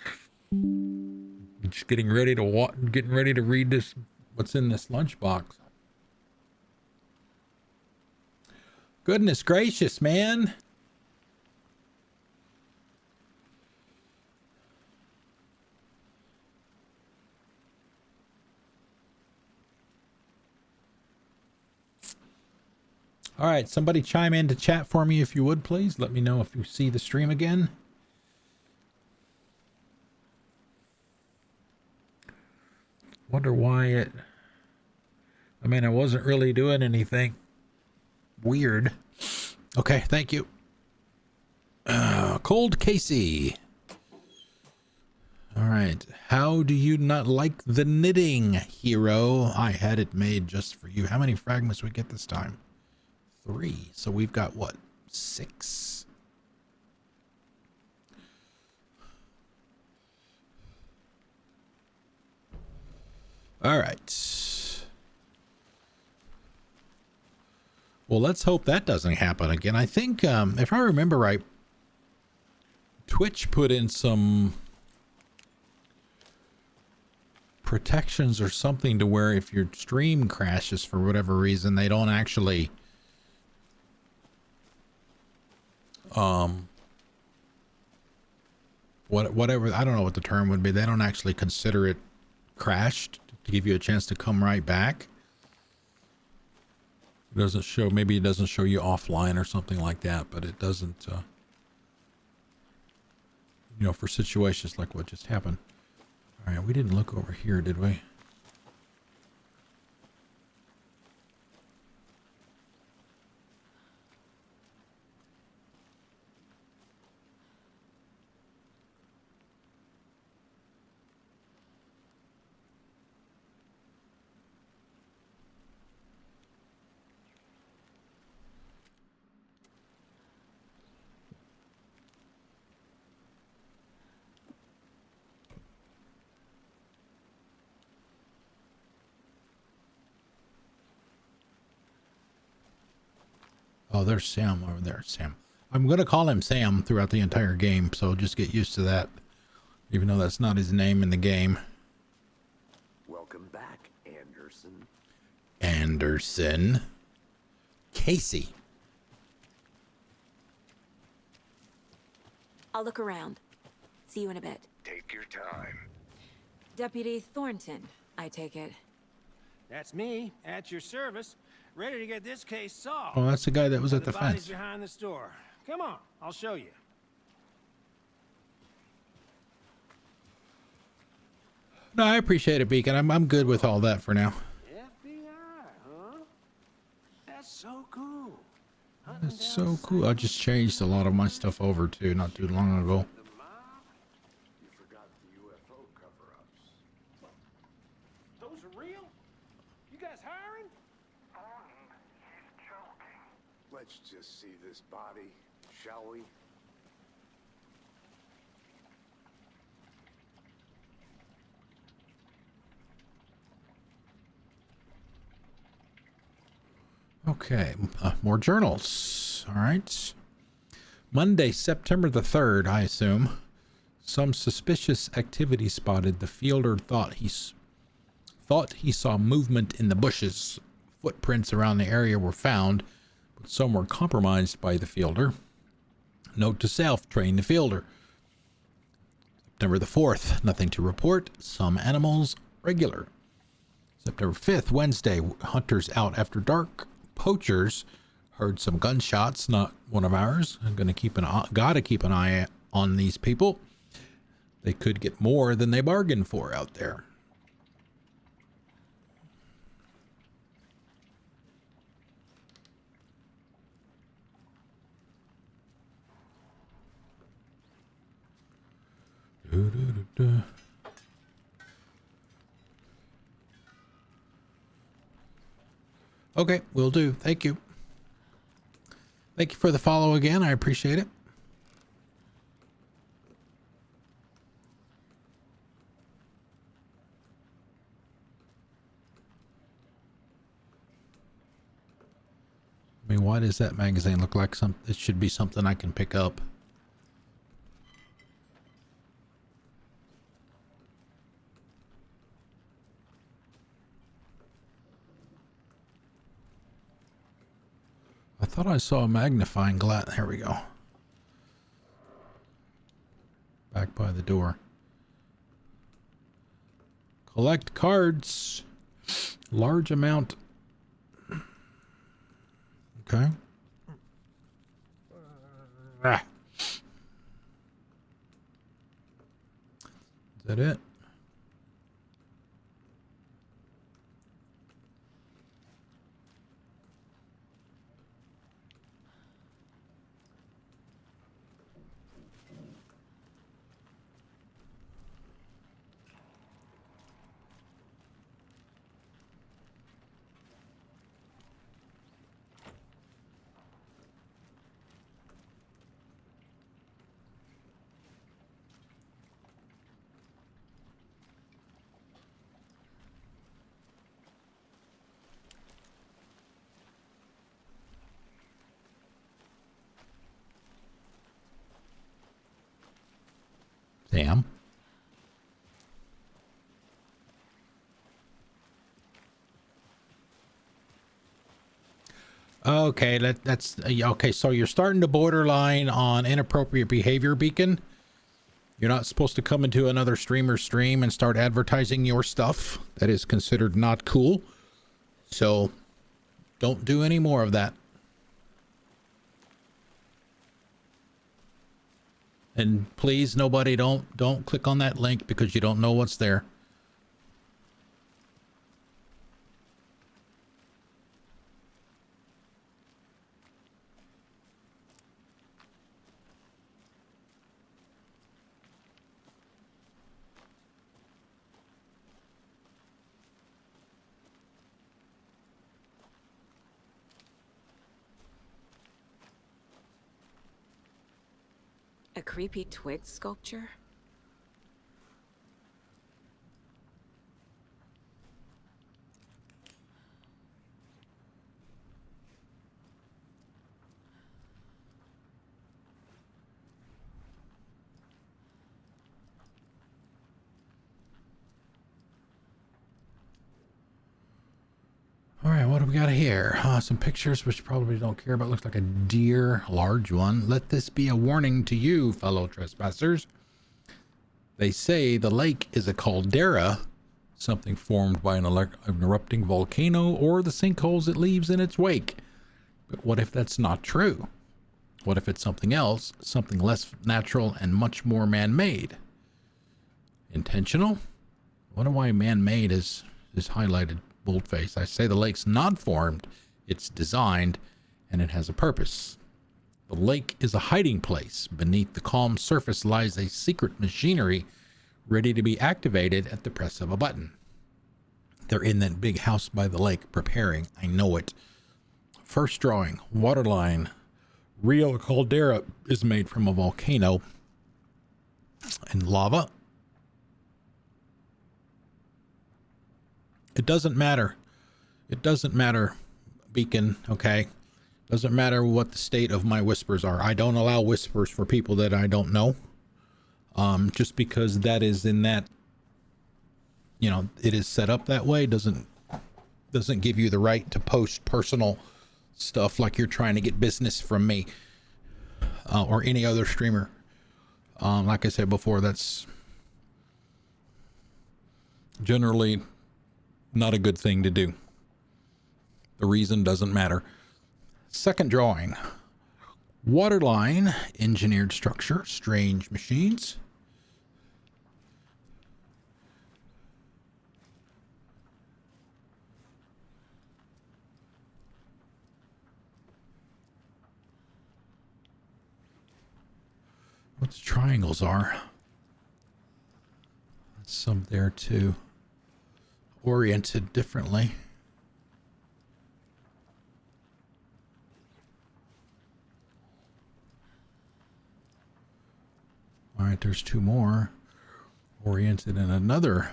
Just getting ready to read this. What's in this lunchbox? Goodness gracious, man. All right, somebody chime in to chat for me if you would, please. Let me know if you see the stream again. Wonder why it... I mean, I wasn't really doing anything weird. Okay, thank you. Cold Casey. All right. How do you not like the knitting, hero? I had it made just for you. How many fragments we get this time? 3. So we've got what? 6. All right. Well, let's hope that doesn't happen again. I think, if I remember right, Twitch put in some protections or something to where if your stream crashes for whatever reason, they don't actually whatever, I don't know what the term would be. They don't actually consider it crashed to give you a chance to come right back. It doesn't show, maybe it doesn't show you offline or something like that, but it doesn't, you know, for situations like what just happened. All right, we didn't look over here, did we? Oh, there's Sam over there. Sam. I'm going to call him Sam throughout the entire game, so just get used to that. Even though that's not his name in the game. Welcome back, Anderson. Anderson. Casey. I'll look around. See you in a bit. Take your time. Deputy Thornton, I take it. That's me, at your service, ready to get this case solved. Oh, that's the guy that was at the body's fence. Behind the store. Come on, I'll show you. No, I appreciate it, Beacon. I'm good with all that for now. FBI, huh? That's so cool. That's so cool. I just changed a lot of my stuff over too, not too long ago. You forgot the UFO cover-ups. Those are real? You guys hiring? Thornton, he's joking. Let's just see this body, shall we? Okay, more journals. All right. Monday, September the 3rd, I assume. Some suspicious activity spotted. The fielder thought he saw movement in the bushes. Footprints around the area were found, but some were compromised by the fielder. Note to self, train the fielder. September the 4th, nothing to report. Some animals regular. September 5th, Wednesday, hunters out after dark. Poachers heard some gunshots, not one of ours. I'm gonna gotta keep an eye on these people. They could get more than they bargained for out there. Okay, will do. Thank you. Thank you for the follow again. I appreciate it. Let me me, why does that magazine look like it should be something I can pick up? I thought I saw a magnifying glass. Here we go. Back by the door. Collect cards. Large amount. Okay. Is that it? Damn. Okay, that's okay. So you're starting to borderline on inappropriate behavior, Beacon. You're not supposed to come into another streamer's stream and start advertising your stuff. That is considered not cool. So don't do any more of that. And please, nobody, don't click on that link because you don't know what's there. A creepy twig sculpture? All right, what do we got here? Some pictures which probably don't care about. Looks like a deer, a large one. Let this be a warning to you, fellow trespassers. They say the lake is a caldera, something formed by an erupting volcano or the sinkholes it leaves in its wake. But what if that's not true? What if it's something else, something less natural and much more man-made? Intentional? I wonder why man-made is highlighted. Boldface. I say the lake's not formed, it's designed, and it has a purpose. The lake is a hiding place. Beneath the calm surface lies a secret machinery ready to be activated at the press of a button. They're in that big house by the lake preparing. I know it. First drawing, waterline. Real caldera is made from a volcano and lava. It doesn't matter. It doesn't matter, Beacon, okay? Doesn't matter what the state of my whispers are. I don't allow whispers for people that I don't know. Just because that is in that, you know, it is set up that way doesn't give you the right to post personal stuff like you're trying to get business from me or any other streamer. Like I said before, that's generally not a good thing to do. The reason doesn't matter. Second drawing. Waterline, engineered structure, strange machines. What the triangles are. Some there too. Oriented differently. All right, there's two more oriented in another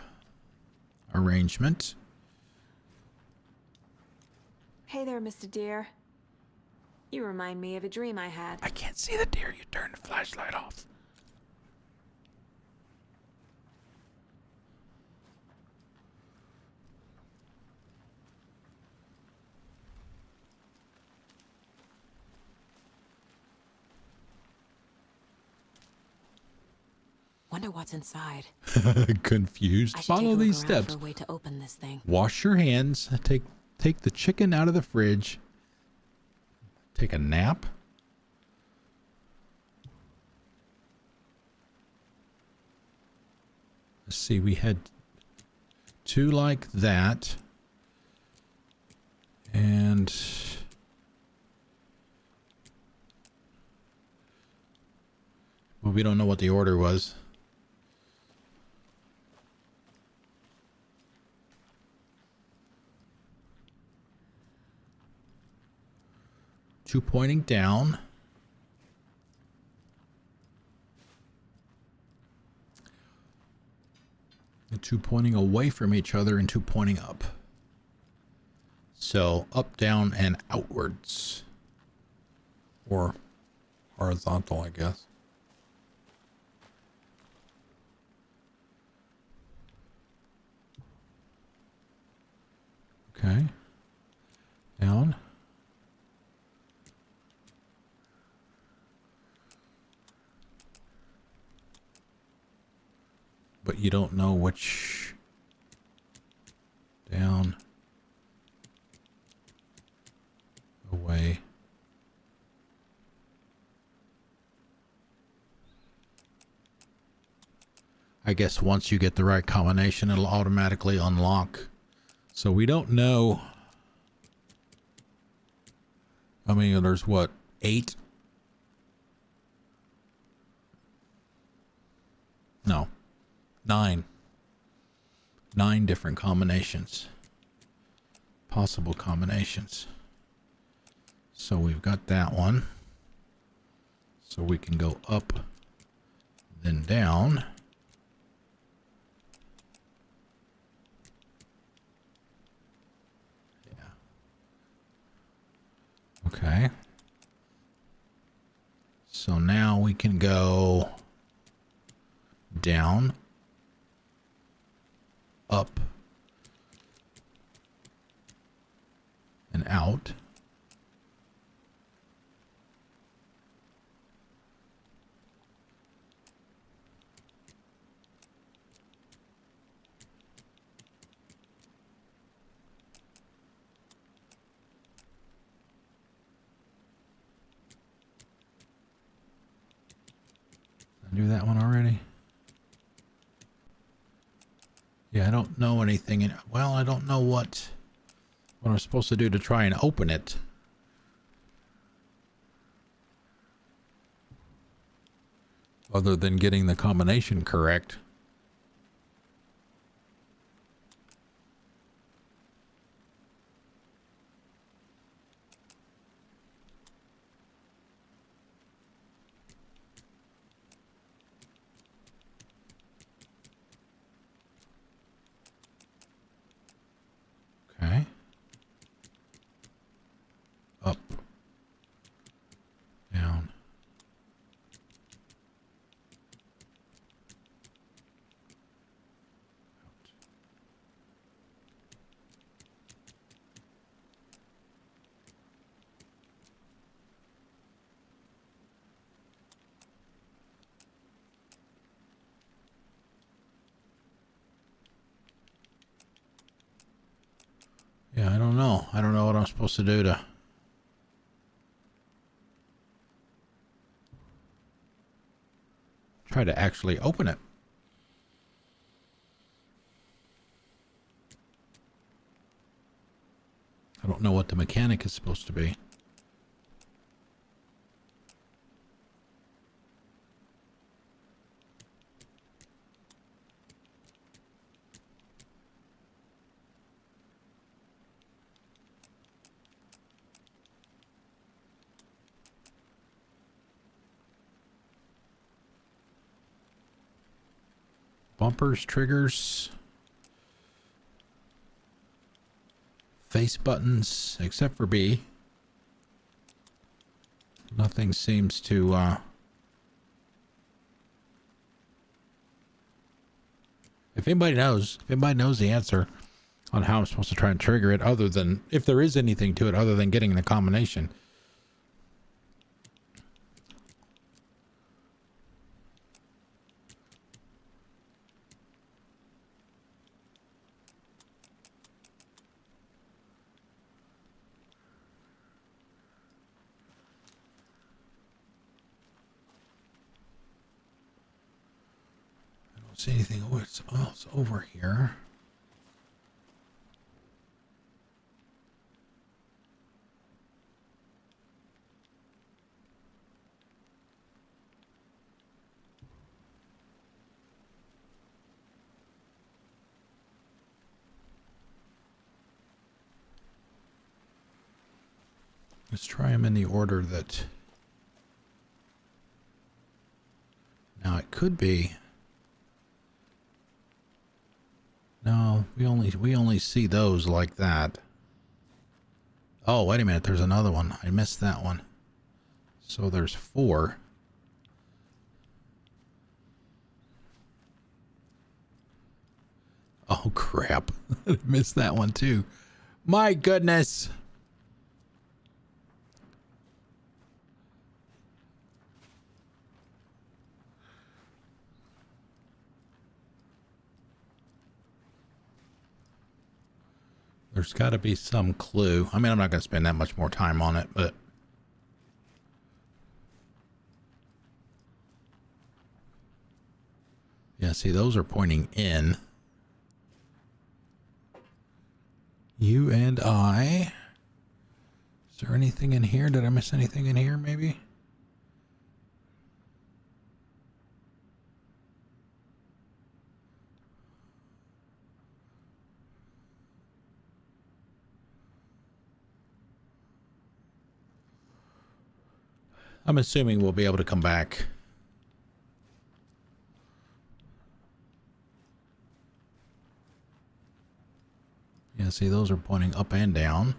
arrangement. Hey there, Mr. Deer. You remind me of a dream I had. I can't see the deer. You turn the flashlight off. Wonder what's inside. Confused? I should Follow take a these look around steps. for a way to open this thing. Wash your hands. Take the chicken out of the fridge. Take a nap. Let's see, we had 2 like that. And well, we don't know what the order was. Two pointing down. And 2 pointing away from each other and 2 pointing up. So up, down, and outwards. Or horizontal, I guess. Okay. Down. But you don't know which. Down. Away. I guess once you get the right combination, it'll automatically unlock. So we don't know. I mean, there's what, 8? No, 9. 9 different combinations. Possible combinations. So we've got that one. So we can go up, then down. Yeah. Okay. So now we can go down, up, and out. Did I do that one already? Yeah, I don't know anything. Well, I don't know what I'm supposed to do to try and open it. Other than getting the combination correct. Okay. Up. Down. Yeah, I don't know. I don't know what I'm supposed to do to try to actually open it. I don't know what the mechanic is supposed to be. Bumpers, triggers, face buttons, except for B. Nothing seems to, if anybody knows the answer on how I'm supposed to try and trigger it, other than, if there is anything to it other than getting the combination. See anything else over here? Let's try them in the order that. Now it could be. No, we only see those like that. Oh, wait a minute, there's another one. I missed that one. So there's 4. Oh crap. I missed that one too. My goodness. There's got to be some clue. I mean, I'm not going to spend that much more time on it, but yeah, see, those are pointing in. You and I. Is there anything in here? Did I miss anything in here, maybe? I'm assuming we'll be able to come back. Yeah, see, those are pointing up and down.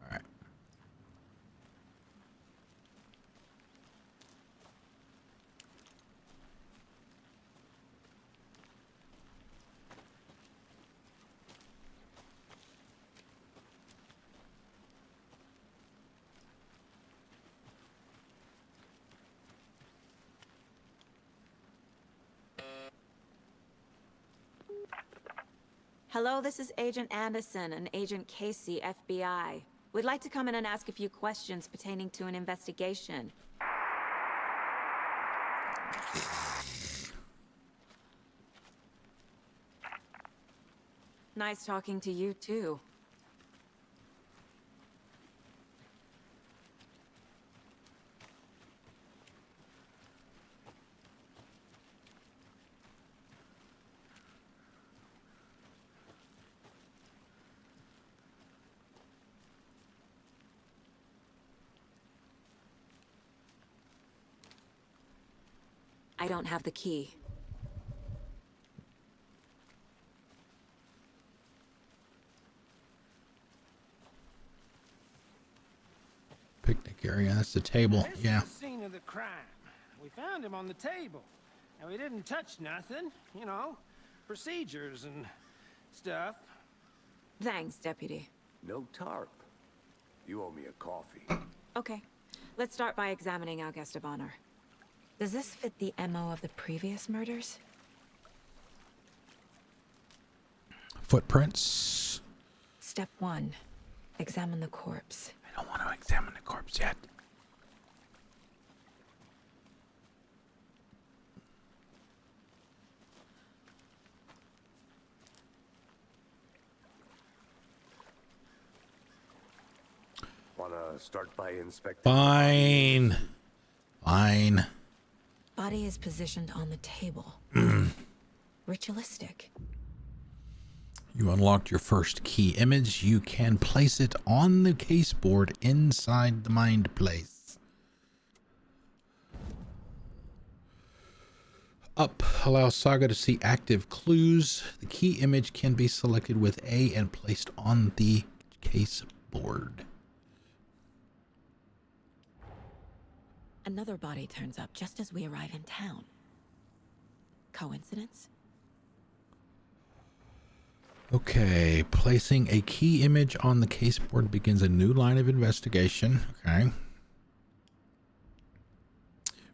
All right. Hello, this is Agent Anderson and Agent Casey, FBI. We'd like to come in and ask a few questions pertaining to an investigation. Nice talking to you, too. I don't have the key. Picnic area, that's the table. This Yeah. is the scene of the crime. We found him on the table. And we didn't touch nothing, you know, procedures and stuff. Thanks, Deputy. No tarp. You owe me a coffee. Okay, let's start by examining our guest of honor. Does this fit the MO of the previous murders? Footprints. Step 1. Examine the corpse. I don't want to examine the corpse yet. Wanna start by inspecting? Fine. Fine. Body is positioned on the table. Ritualistic. You unlocked your first key image. You can place it on the caseboard inside the mind place. Up allows Saga to see active clues. The key image can be selected with A and placed on the case board. Another body turns up just as we arrive in town. Coincidence? Okay, placing a key image on the case board begins a new line of investigation. Okay.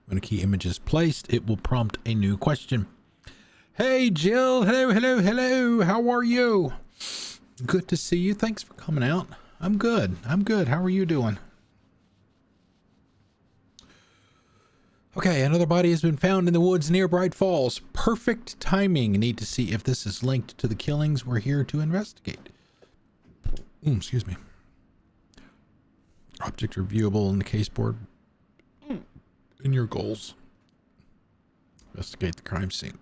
When a key image is placed, it will prompt a new question. Hey, Jill. Hello, hello, hello. How are you? Good to see you. Thanks for coming out. I'm good. I'm good. How are you doing? Okay, another body has been found in the woods near Bright Falls. Perfect timing. Need to see if this is linked to the killings we're here to investigate. Excuse me. Object reviewable in the case board. In your goals. Investigate the crime scene.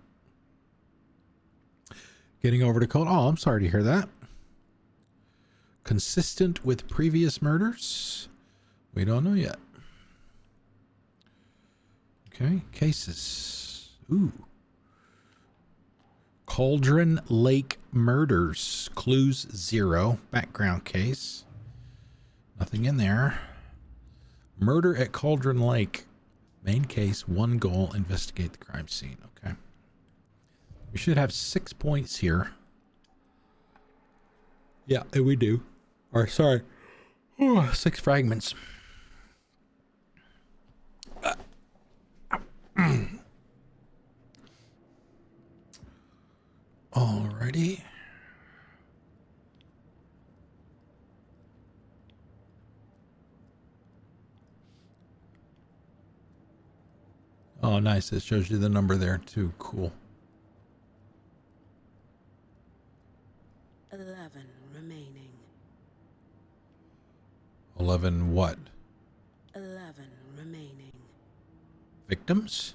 Getting over to code. Oh, I'm sorry to hear that. Consistent with previous murders? We don't know yet. Okay, cases. Ooh. Cauldron Lake murders. Clues 0. Background case. Nothing in there. Murder at Cauldron Lake. Main case, 1 goal, investigate the crime scene. Okay. We should have 6 points here. Yeah, we do. Or, sorry. 6 fragments. Alrighty. Oh, nice. It shows you the number there too. Cool. 11 remaining. 11 what? 11 remaining. Victims?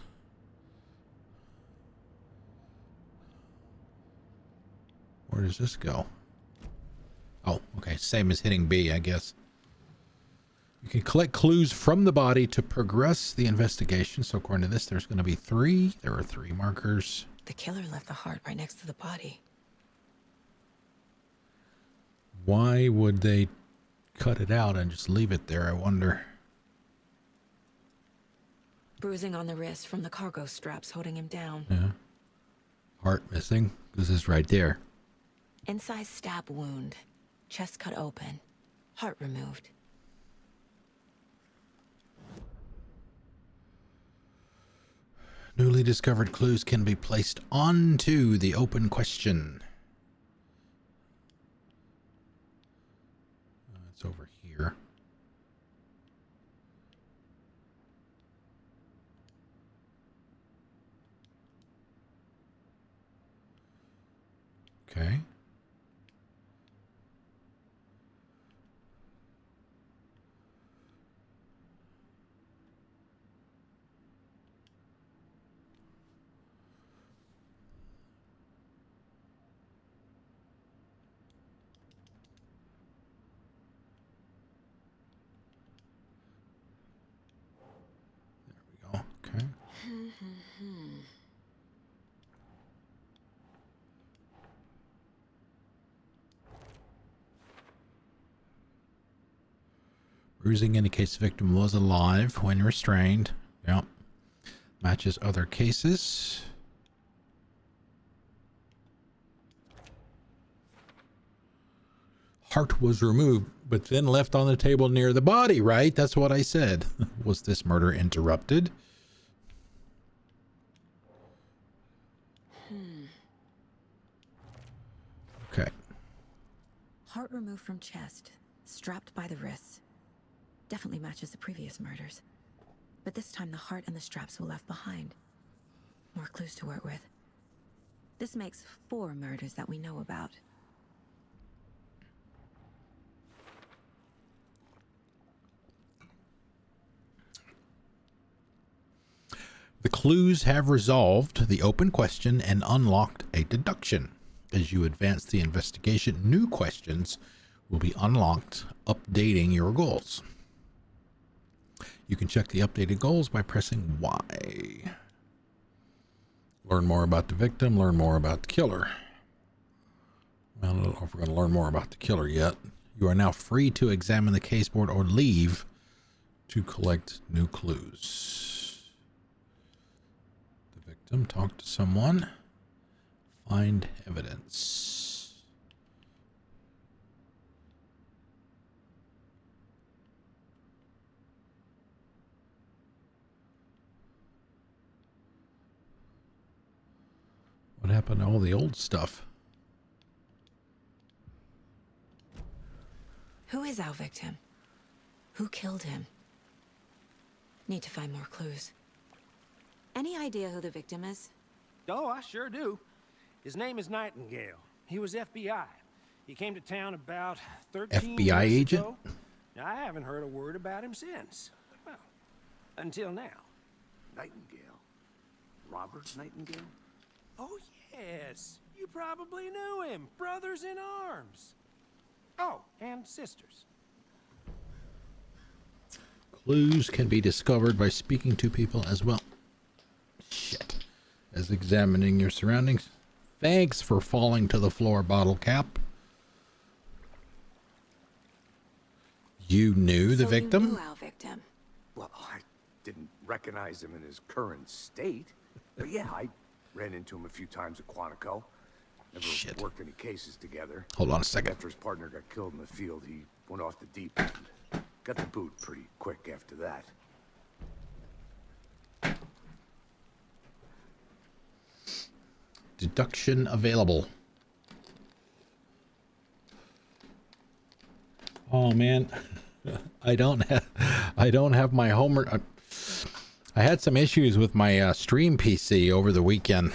Where does this go? Oh, okay. Same as hitting B, I guess. You can collect clues from the body to progress the investigation. So according to this, there's going to be 3. There are 3 markers. The killer left the heart right next to the body. Why would they cut it out and just leave it there, I wonder? Bruising on the wrist from the cargo straps holding him down. Yeah. Heart missing. This is right there. Incised stab wound. Chest cut open. Heart removed. Newly discovered clues can be placed onto the open question. It's over here. Okay. Okay. Bruising indicates the victim was alive when restrained. Yep. Matches other cases. Heart was removed, but then left on the table near the body, right? That's what I said. Was this murder interrupted? Okay. Heart removed from chest, strapped by the wrists. Definitely matches the previous murders. But this time the heart and the straps were left behind. More clues to work with. This makes 4 murders that we know about. The clues have resolved the open question and unlocked a deduction. As you advance the investigation, new questions will be unlocked, updating your goals. You can check the updated goals by pressing Y. Learn more about the victim, learn more about the killer. Well, I don't know if we're going to learn more about the killer yet. You are now free to examine the caseboard or leave to collect new clues. The victim, talk to someone, find evidence. What happened to all the old stuff? Who is our victim? Who killed him? Need to find more clues. Any idea who the victim is? Oh, I sure do. His name is Nightingale. He was FBI. He came to town about 13 FBI years agent? ago. I haven't heard a word about him since. Well, until now. Nightingale? Robert Nightingale? Oh, yes. You probably knew him. Brothers in arms. Oh, and sisters. Clues can be discovered by speaking to people as well. Shit. As examining your surroundings. Thanks for falling to the floor, bottle cap. You knew the victim? You knew our victim. Well, I didn't recognize him in his current state. But yeah, I ran into him a few times at Quantico. Never worked any cases together. Hold on a second. After his partner got killed in the field, he went off the deep end. Got the boot pretty quick after that. Deduction available. Oh man, I don't have my homework. I had some issues with my stream PC over the weekend.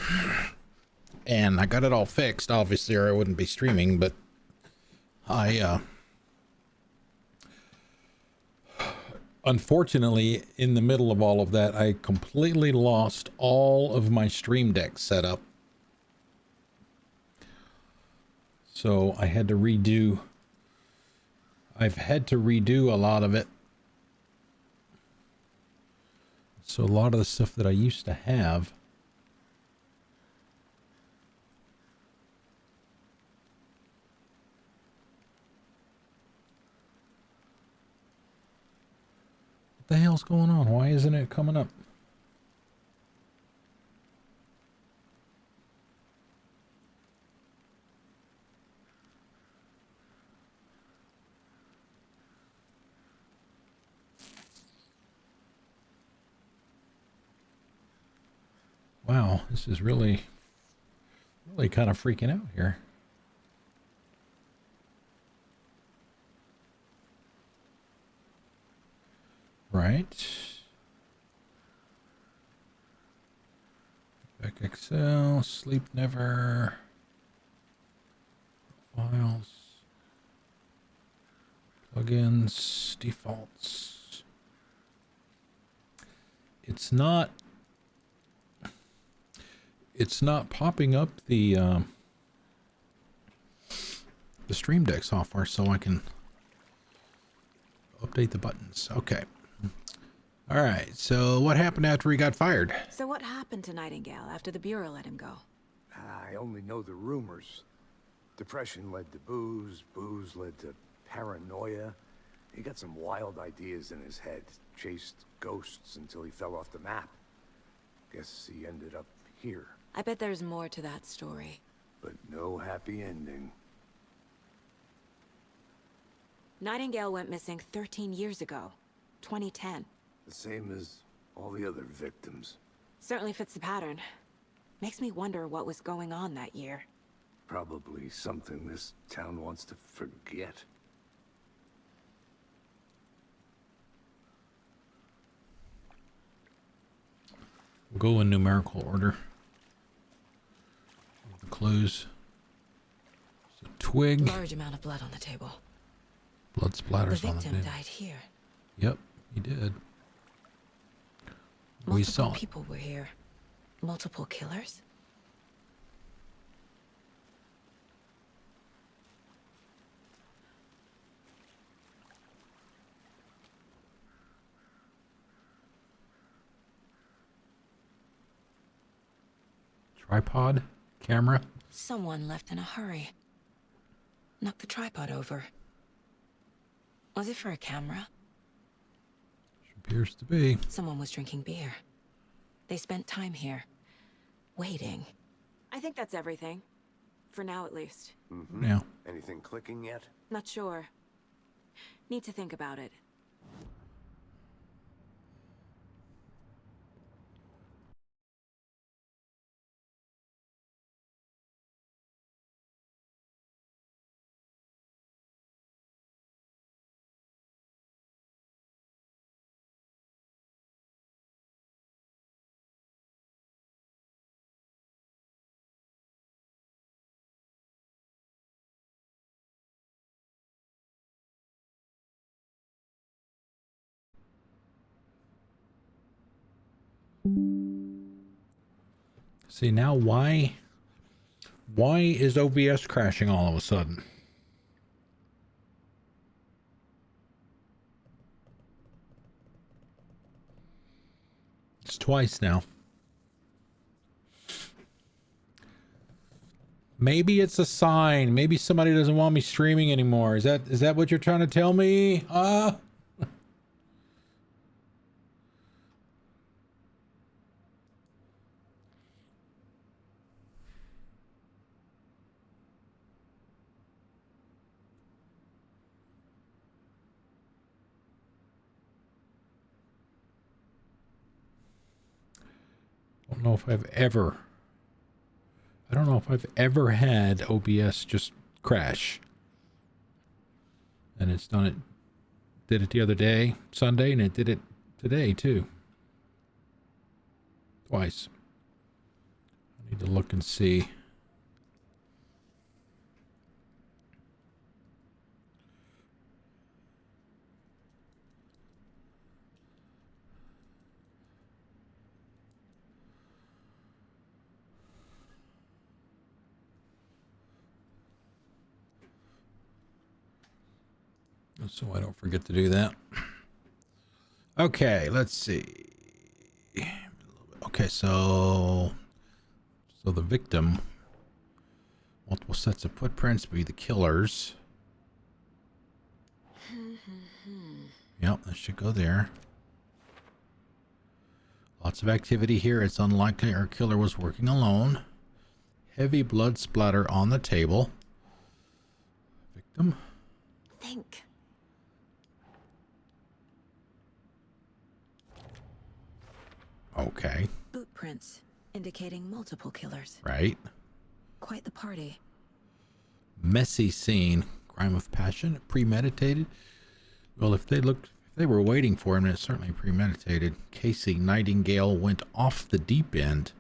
And I got it all fixed, obviously, or I wouldn't be streaming, but unfortunately, in the middle of all of that, I completely lost all of my Stream Deck setup. So I had to redo. I've had to redo a lot of it. So a lot of the stuff that I used to have, what the hell's going on? Why isn't it coming up? Wow, this is really kind of freaking out here. Right. Back Excel, sleep never. Files. Plugins, defaults. It's not popping up the Stream Deck software, so I can update the buttons. Okay. All right. So what happened after he got fired? So what happened to Nightingale after the Bureau let him go? I only know the rumors. Depression led to booze, booze led to paranoia. He got some wild ideas in his head, chased ghosts until he fell off the map. Guess he ended up here. I bet there's more to that story. But no happy ending. Nightingale went missing 13 years ago, 2010. The same as all the other victims. Certainly fits the pattern. Makes me wonder what was going on that year. Probably something this town wants to forget. We'll go in numerical order. The clues. It's a twig. Large amount of blood on the table. Blood splatters The on the victim table. died here. Yep, he did. Multiple We saw it. people were here. Multiple killers? Tripod, camera. Someone left in a hurry. Knocked the tripod over. Was it for a camera? Appears to be. Someone was drinking beer. They spent time here, waiting. I think that's everything. For now, at least. Mm-hmm. Yeah. Anything clicking yet? Not sure. Need to think about it. See, now why is OBS crashing all of a sudden? It's twice now. Maybe it's a sign. Maybe somebody doesn't want me streaming anymore. Is that what you're trying to tell me? I don't know if I've ever had OBS just crash. And it's did it the other day, Sunday, and it did it today too. Twice. I need to look and see. So I don't forget to do that. Okay, let's see. Okay, so the victim, multiple sets of footprints, be the killers. Yep, that should go there. Lots of activity here. It's unlikely our killer was working alone. Heavy blood splatter on the table. Victim. Think. Okay. Boot prints indicating multiple killers. Right. Quite the party. Messy scene. Crime of passion. Premeditated. Well, if they were waiting for him, it's certainly premeditated. Casey Nightingale went off the deep end.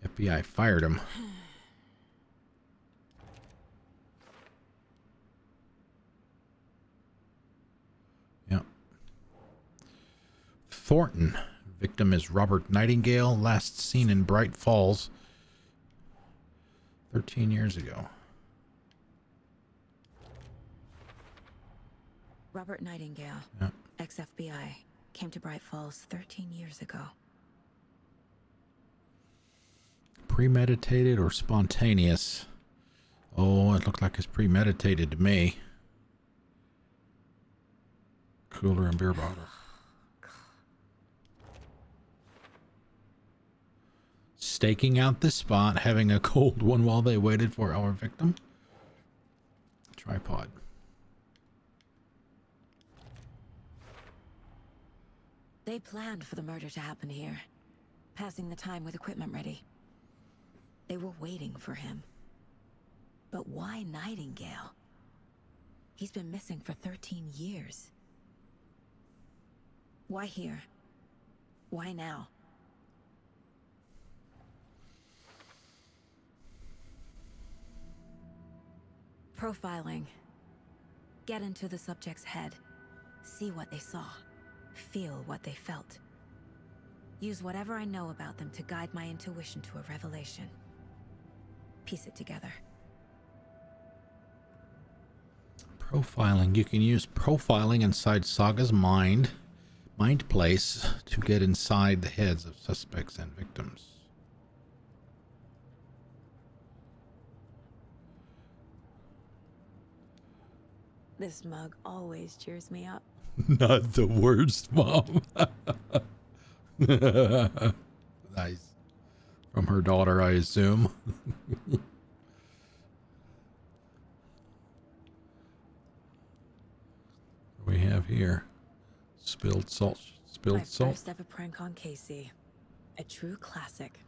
FBI fired him. Yep. Thornton. Victim is Robert Nightingale, last seen in Bright Falls 13 years ago. Robert Nightingale, Yep. ex-FBI, came to Bright Falls 13 years ago. Premeditated or spontaneous? Oh, it looked like it's premeditated to me. Cooler and beer bottle. Staking out the spot, having a cold one while they waited for our victim. Tripod. They planned for the murder to happen here, passing the time with equipment ready. They were waiting for him. But why Nightingale? He's been missing for 13 years. Why here? Why now? Profiling. Get into the subject's head. See what they saw. Feel what they felt. Use whatever I know about them to guide my intuition to a revelation. Piece it together. Profiling. You can use profiling inside Saga's mind place to get inside the heads of suspects and victims. This mug always cheers me up. Not the worst, Mom. Nice. From her daughter, I assume. What do we have here? Spilled salt. Spilled My salt. first ever prank on Casey. A true classic.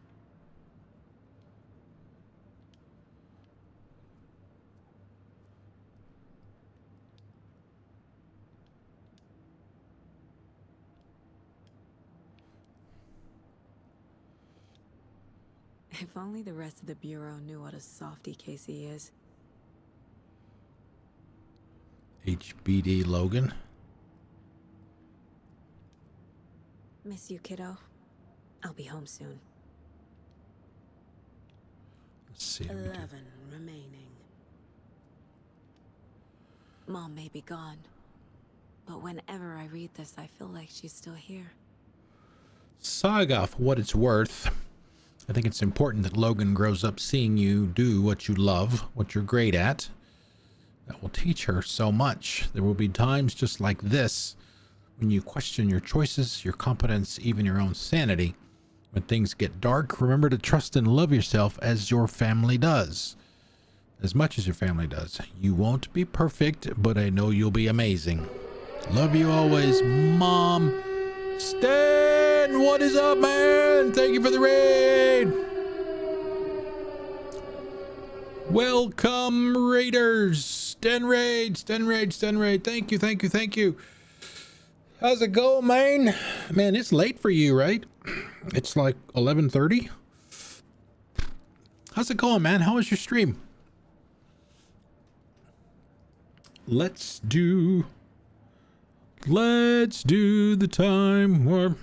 If only the rest of the Bureau knew what a softie Casey is. HBD Logan. Miss you, kiddo. I'll be home soon. Let's see. 11 remaining. Mom may be gone, but whenever I read this, I feel like she's still here. Saga, for what it's worth, I think it's important that Logan grows up seeing you do what you love, what you're great at. That will teach her so much. There will be times just like this when you question your choices, your competence, even your own sanity. When things get dark, remember to trust and love yourself as your family does. As much as your family does. You won't be perfect, but I know you'll be amazing. Love you always, Mom. Stan, what is up, man? Thank you for the raid. Welcome, Raiders. Stan raid, Stan raid, Stan raid. Thank you, thank you, thank you. How's it going, man? Man, it's late for you, right? It's like 11:30. How's it going, man? How was your stream? Let's do the time warp.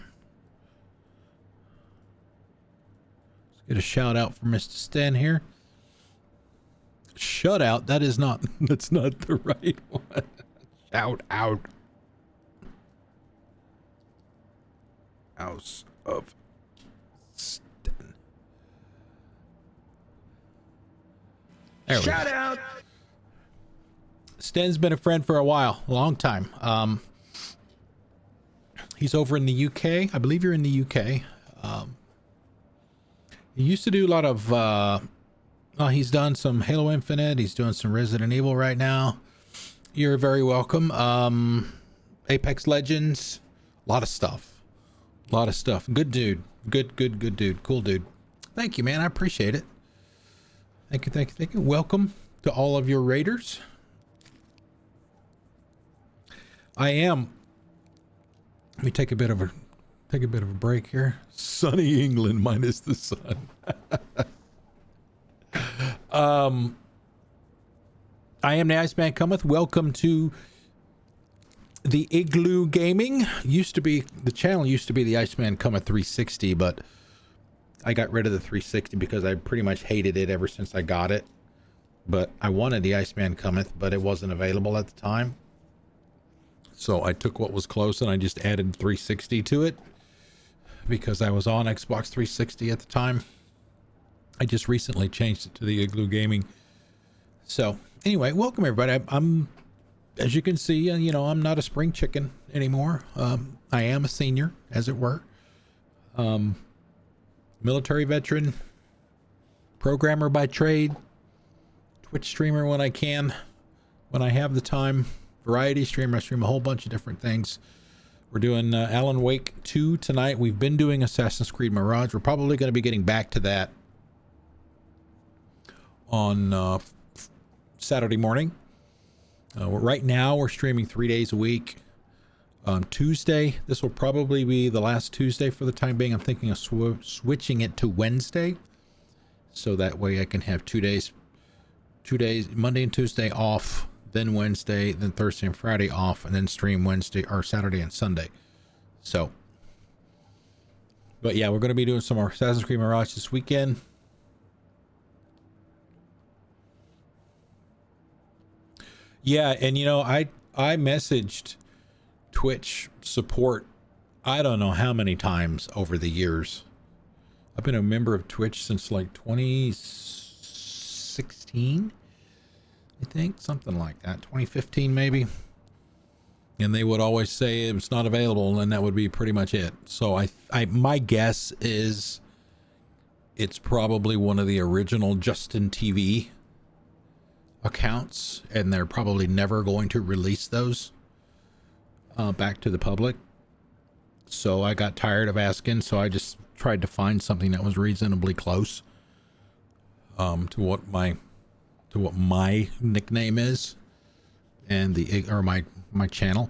Let's get a shout out for Mr. Stan here. Shut out. That's not the right one. Shout out. House of Stan. There Shout we go. out. Stan's been a friend for a while, a long time. He's over in the UK. I believe you're in the UK. He used to do a lot of, he's done some Halo Infinite. He's doing some Resident Evil right now. You're very welcome. Apex Legends, a lot of stuff. Good dude. Good dude. Cool dude. Thank you, man. I appreciate it. Thank you. Welcome to all of your raiders. I am. Let me take a bit of a break here. Sunny England minus the sun. I am TheIcemanCometh. Welcome to the Igloo Gaming. The channel used to be the Iceman Cometh 360, but I got rid of the 360 because I pretty much hated it ever since I got it. But I wanted the Iceman Cometh, but it wasn't available at the time. So I took what was close and I just added 360 to it because I was on Xbox 360 at the time. I just recently changed it to the Igloo Gaming. So anyway, welcome everybody. I'm as you can see, I'm not a spring chicken anymore. I am a senior, as it were. Military veteran, programmer by trade, Twitch streamer when I can, when I have the time. Variety streamer. I stream a whole bunch of different things. We're doing Alan Wake 2 tonight. We've been doing Assassin's Creed Mirage. We're probably going to be getting back to that on Saturday morning. Right now we're streaming 3 days a week. Tuesday, this will probably be the last Tuesday for the time being. I'm thinking of switching it to Wednesday, so that way I can have 2 days, Monday and Tuesday off, then Wednesday, then Thursday and Friday off, and then stream Wednesday or Saturday and Sunday. So, but yeah, we're going to be doing some more Assassin's Creed Mirage this weekend. Yeah, and I messaged Twitch support I don't know how many times over the years. I've been a member of Twitch since like 2016. I think something like that, 2015 maybe. And they would always say it's not available, and that would be pretty much it. So my guess is it's probably one of the original Justin TV accounts, and they're probably never going to release those back to the public. So I got tired of asking, so I just tried to find something that was reasonably close to what my nickname is, and my channel,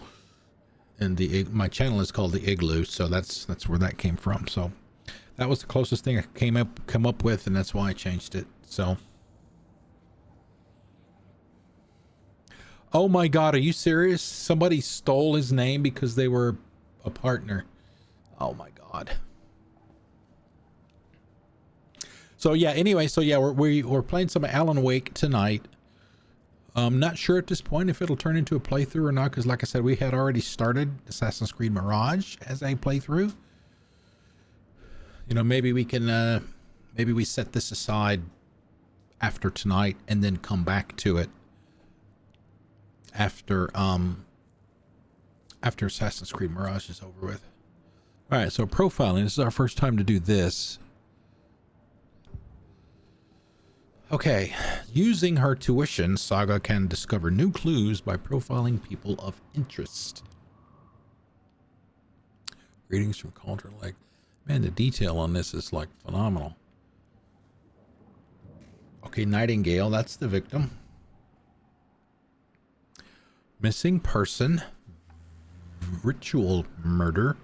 and my channel is called the Igloo, so that's where that came from. So that was the closest thing I come up with, and that's why I changed it. So, oh my God, are you serious? Somebody stole his name because they were a partner. Oh my God. So yeah, anyway, so yeah, we're playing some Alan Wake tonight. I'm not sure at this point if it'll turn into a playthrough or not, because like I said, we had already started Assassin's Creed Mirage as a playthrough. You know, maybe we can, maybe we set this aside after tonight and then come back to it after Assassin's Creed Mirage is over with. All right, so profiling. This is our first time to do this. Okay, using her tuition, Saga can discover new clues by profiling people of interest. Greetings from Cauldron Lake. Man, the detail on this is like phenomenal. Okay, Nightingale, that's the victim. Missing person. Ritual murder.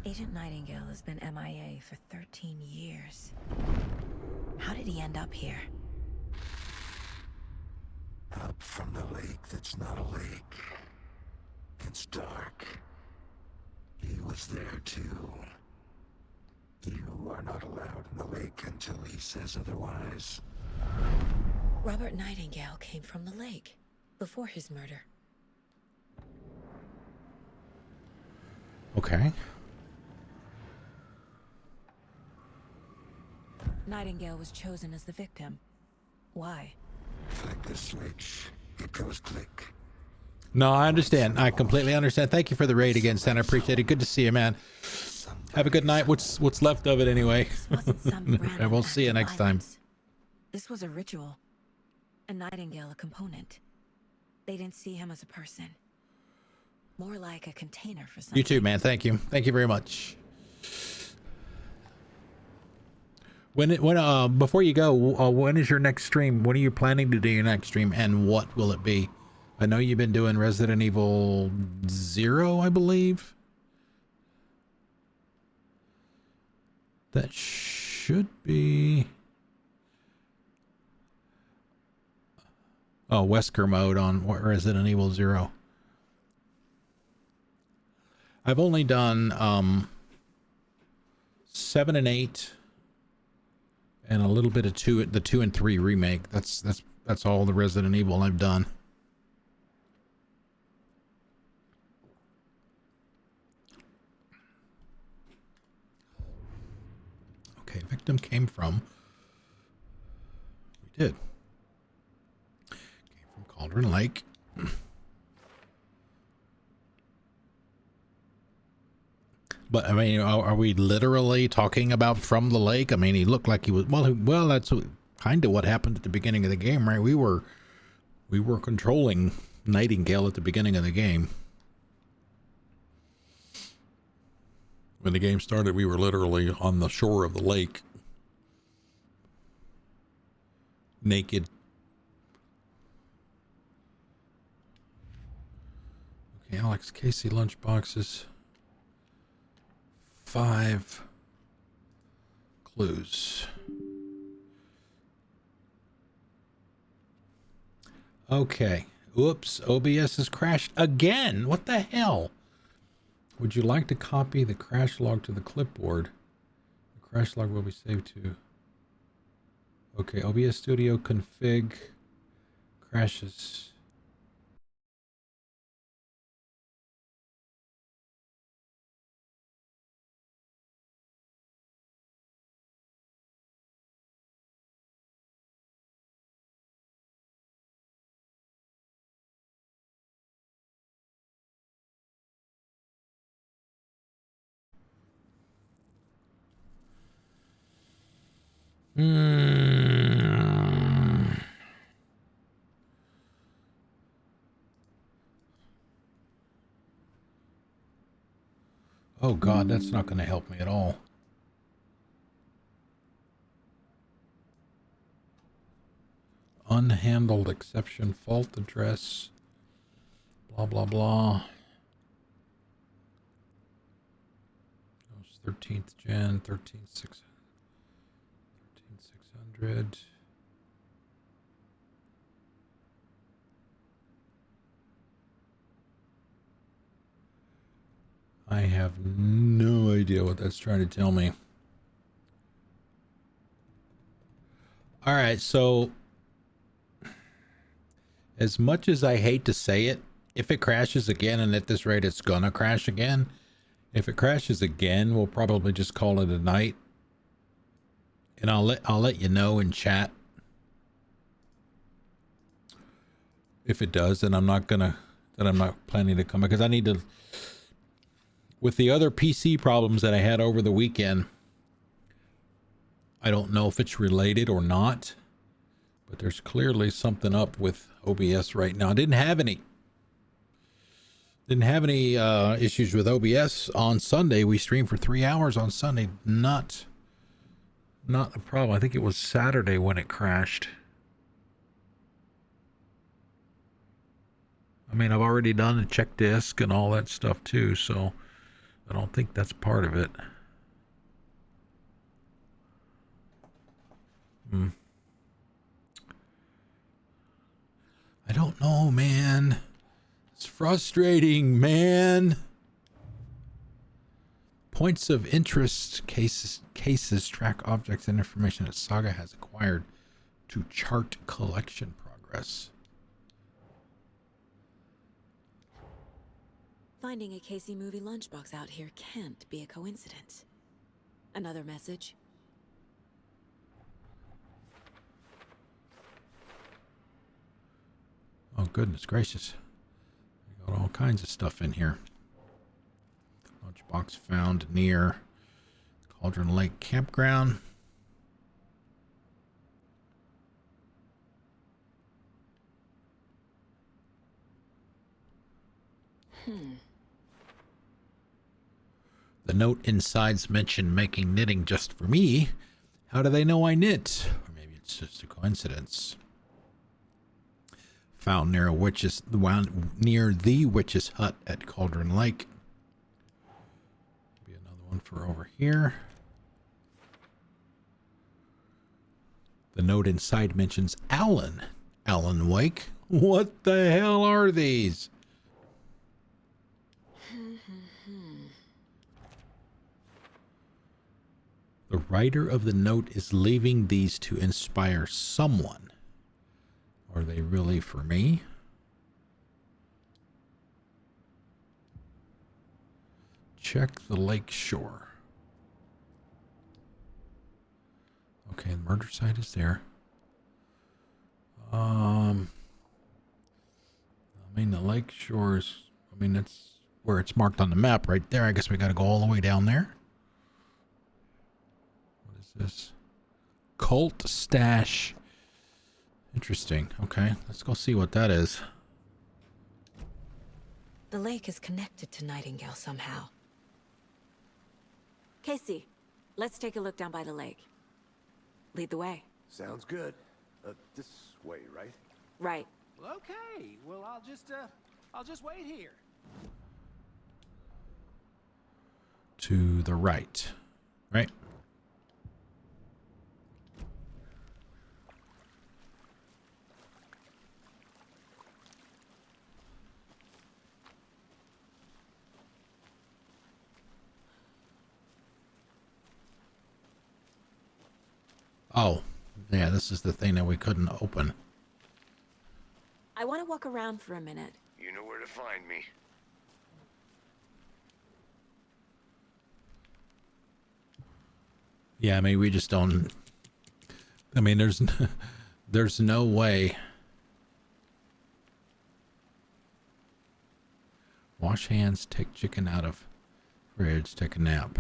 Agent Nightingale has been MIA for 13 years. How did he end up here? Up from the lake that's not a lake. It's dark. He was there too. You are not allowed in the lake until he says otherwise. Robert Nightingale came from the lake before his murder. Okay. Nightingale was chosen as the victim. Why? Flick the switch. It goes click. No, I understand. I completely understand. Thank you for the raid again, Stan. I appreciate it. Good to see you, man. Have a good night. What's left of it anyway. And we'll see you next time. This was a ritual. A Nightingale a component. They didn't see him as a person. More like a container for something. You too, man. Thank you. Thank you very much. Before you go, when is your next stream? When are you planning to do your next stream, and what will it be? I know you've been doing Resident Evil 0, I believe. That should be... Oh, Wesker mode on Resident Evil 0. I've only done 7 and 8 and a little bit of the 2 and 3 remake. That's all the Resident Evil I've done. Okay, victim came from... We did. Came from Cauldron Lake. But I mean, are we literally talking about from the lake? I mean, he looked like he was... Well, that's kind of what happened at the beginning of the game, right? We were controlling Nightingale at the beginning of the game. When the game started, we were literally on the shore of the lake. Naked. Okay, Alex Casey lunchboxes. 5 clues. Okay. Oops, OBS has crashed again. What the hell? Would you like to copy the crash log to the clipboard? The crash log will be saved to... Okay, OBS Studio config crashes. Oh God, that's not going to help me at all. Unhandled exception fault address. Blah, blah, blah. 13th gen, 13600. I have no idea what that's trying to tell me. All right, so as much as I hate to say it, if it crashes again, and at this rate it's gonna crash again, if it crashes again, we'll probably just call it a night. And I'll let you know in chat if it does, and I'm not planning to come, because I need to, with the other PC problems that I had over the weekend, I don't know if it's related or not, but there's clearly something up with OBS right now. I didn't have any issues with OBS on Sunday. We streamed for 3 hours on Sunday. Not a problem. I think it was Saturday when it crashed. I mean, I've already done a check disk and all that stuff too, so I don't think that's part of it. I don't know, man. It's frustrating, man. Points of interest cases track objects and information that Saga has acquired to chart collection progress. Finding a Casey movie lunchbox out here can't be a coincidence. Another message? Oh, goodness gracious. We got all kinds of stuff in here. Lunchbox found near Cauldron Lake campground. The note inside's mentioned making knitting just for me. How do they know I knit? Or maybe it's just a coincidence. Found near the witch's hut at Cauldron Lake. Be another one for over here. The note inside mentions Alan Wake. What the hell are these? The writer of the note is leaving these to inspire someone. Are they really for me? Check the lake shore. Okay, the murder site is there. I mean, the lake shore is, I mean, that's where it's marked on the map right there. I guess we got to go all the way down there. What is this? Cult stash. Interesting. Okay, let's go see what that is. The lake is connected to Nightingale somehow. Casey, let's take a look down by the lake. Lead the way. Sounds good. This way, right? Right. Well, okay. Well, I'll just wait here. To the right. Right? Oh, yeah, this is the thing that we couldn't open. I want to walk around for a minute. You know where to find me. Yeah, I mean, we just don't. I mean, there's no way. Wash hands, take chicken out of fridge, take a nap.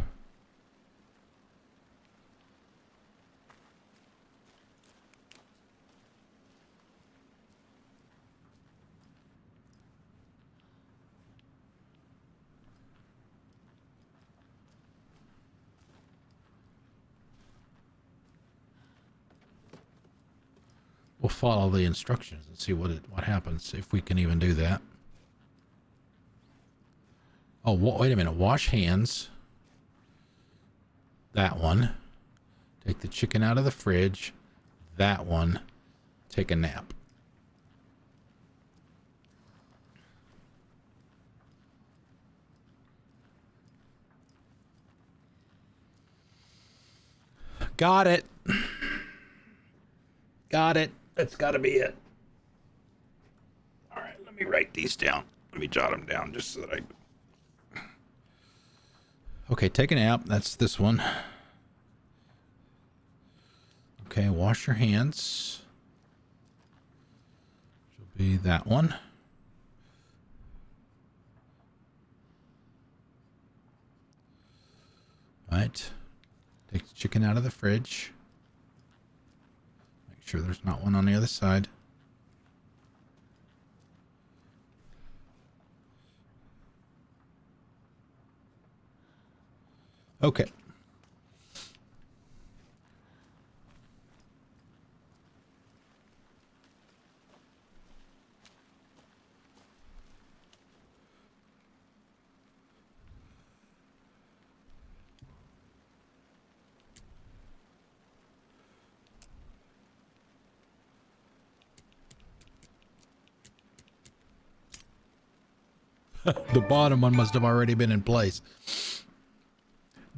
We'll follow the instructions and see what happens, if we can even do that. Oh, wait a minute. Wash hands. That one. Take the chicken out of the fridge. That one. Take a nap. Got it. Got it. That's got to be it. All right, let me write these down. Let me jot them down just so that I... Okay, take a nap. That's this one. Okay, wash your hands. Should be that one. All right. Take the chicken out of the fridge. Make sure there's not one on the other side. Okay. The bottom one must have already been in place.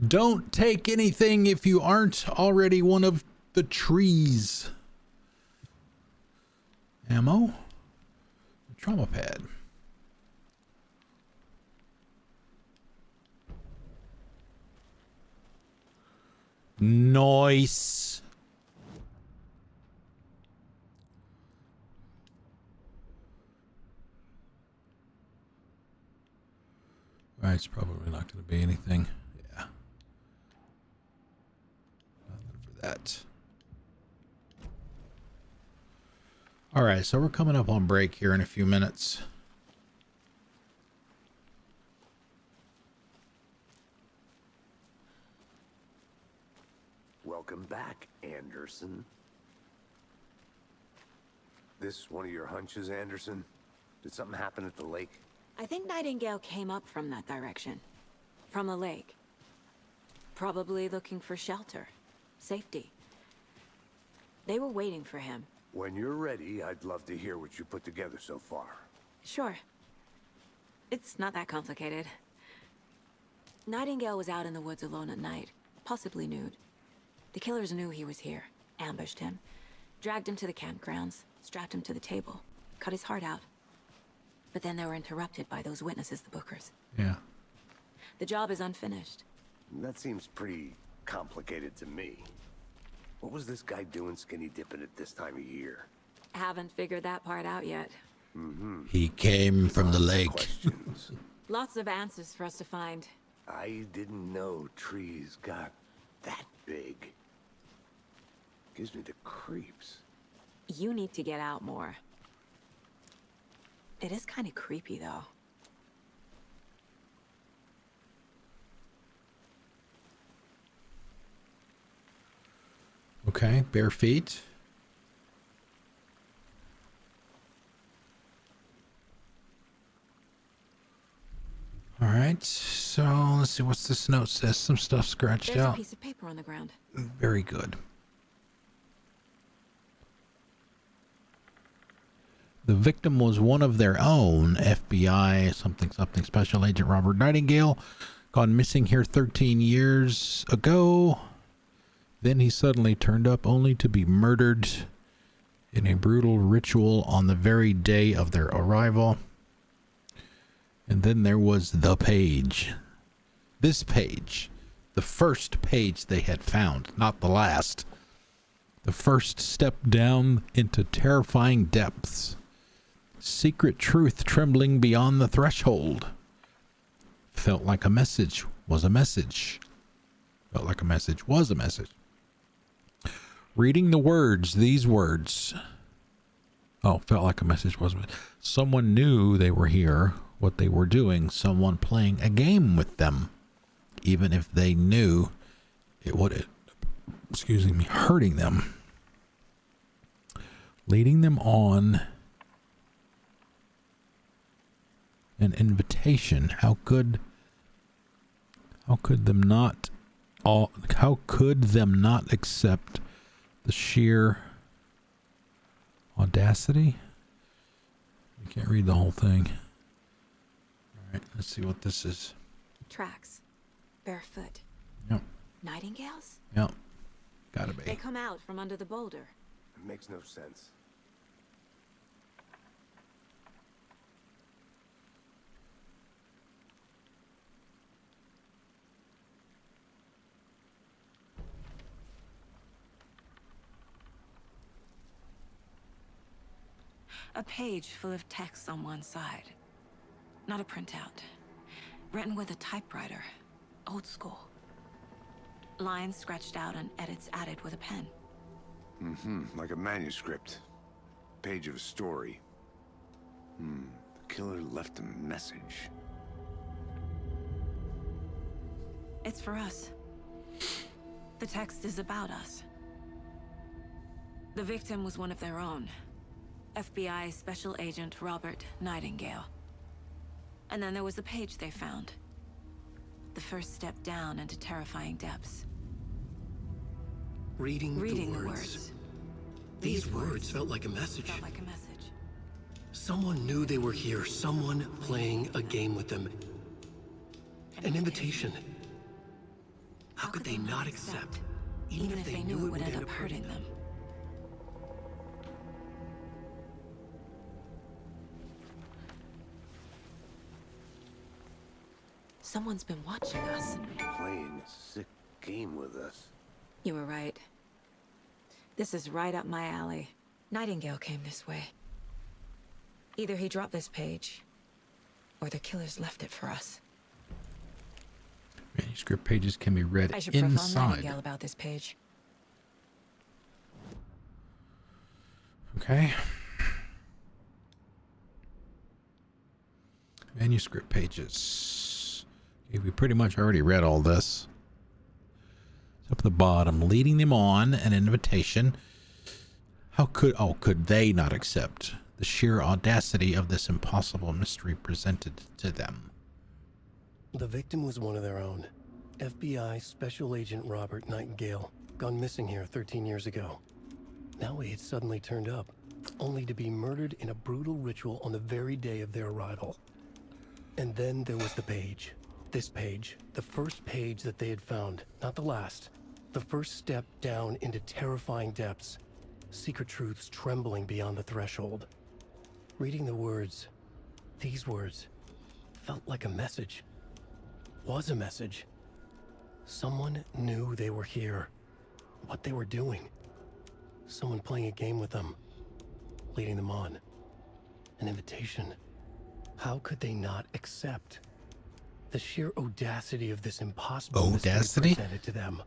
Don't take anything if you aren't already one of the trees. Ammo. Trauma pad. Nice. Right, it's probably not going to be anything. Yeah. Nothing for that. All right, so we're coming up on break here in a few minutes. Welcome back, Anderson. This one of your hunches, Anderson? Did something happen at the lake? I think Nightingale came up from that direction. From the lake. Probably looking for shelter. Safety. They were waiting for him. When you're ready, I'd love to hear what you put together so far. Sure. It's not that complicated. Nightingale was out in the woods alone at night, possibly nude. The killers knew he was here, ambushed him, dragged him to the campgrounds, strapped him to the table, cut his heart out. But then they were interrupted by those witnesses, the Bookers. Yeah. The job is unfinished. That seems pretty complicated to me. What was this guy doing skinny dipping at this time of year? Haven't figured that part out yet. He came from the lake. Questions. Lots of answers for us to find. I didn't know trees got that big. Gives me the creeps. You need to get out more. It is kind of creepy, though. Okay, bare feet. All right, so let's see what's this note says. Some stuff scratched There's out. a piece of paper on the ground. Very good. The victim was one of their own, FBI something Special Agent Robert Nightingale, gone missing here 13 years ago. Then he suddenly turned up only to be murdered in a brutal ritual on the very day of their arrival. And then there was the page. This page. The first page they had found, not the last. The first step down into terrifying depths. Secret truth trembling beyond the threshold. Felt like a message was a message. Felt like a message was a message. Reading the words, these words. Oh, felt like a message was a message. Someone knew they were here, what they were doing. Someone playing a game with them. Even if they knew it would, hurting them. Leading them on an invitation. How could them not accept the sheer audacity? You can't read the whole thing. All right, let's see what this is. Tracks. Barefoot. Yep. Nightingales? Yep. Gotta be. They come out from under the boulder. It makes no sense. A page full of text on one side. Not a printout. Written with a typewriter. Old school. Lines scratched out and edits added with a pen. Like a manuscript. Page of a story. The killer left a message. It's for us. The text is about us. The victim was one of their own. FBI Special Agent Robert Nightingale. And then there was the page they found. The first step down into terrifying depths. Reading the words. These words felt like a message. Someone knew they were here. Someone playing a game with them. An invitation. How could they not accept, even if they knew it would end up hurting them? Someone's been watching us. Playing a sick game with us. You were right. This is right up my alley. Nightingale came this way. Either he dropped this page, or the killers left it for us. Manuscript pages can be read I should profile inside. Nightingale about this page. Okay. Manuscript pages. Okay, we pretty much already read all this. It's up at the bottom. Leading them on an invitation. Could they not accept the sheer audacity of this impossible mystery presented to them? The victim was one of their own. FBI Special Agent Robert Nightingale, gone missing here 13 years ago. Now he had suddenly turned up, only to be murdered in a brutal ritual on the very day of their arrival. And then there was the page. This page, the first page that they had found, not the last. The first step down into terrifying depths. Secret truths trembling beyond the threshold. Reading the words, these words, felt like a message. Was a message. Someone knew they were here. What they were doing. Someone playing a game with them. Leading them on. An invitation. How could they not accept? The sheer audacity of this impossible mystery presented to them.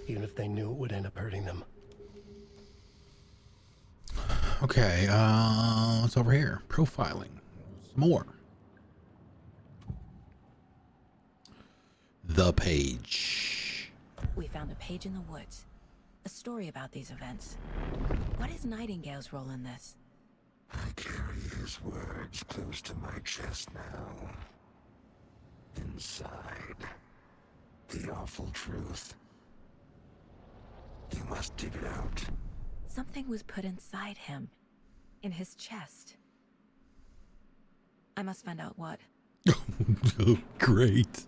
Even if they knew it would end up hurting them. Okay, what's over here? Profiling. Some more. The page. We found a page in the woods. A story about these events. What is Nightingale's role in this? I carry his words close to my chest now. Inside, the awful truth. You must dig it out. Something was put inside him. In his chest. I must find out what. Oh, great.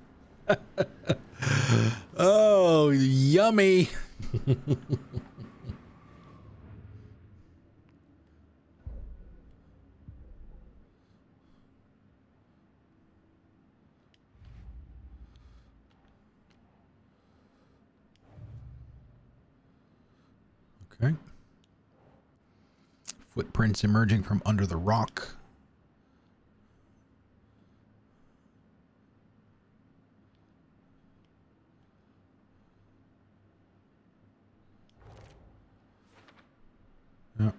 Oh, yummy. Okay. Footprints emerging from under the rock. Yeah.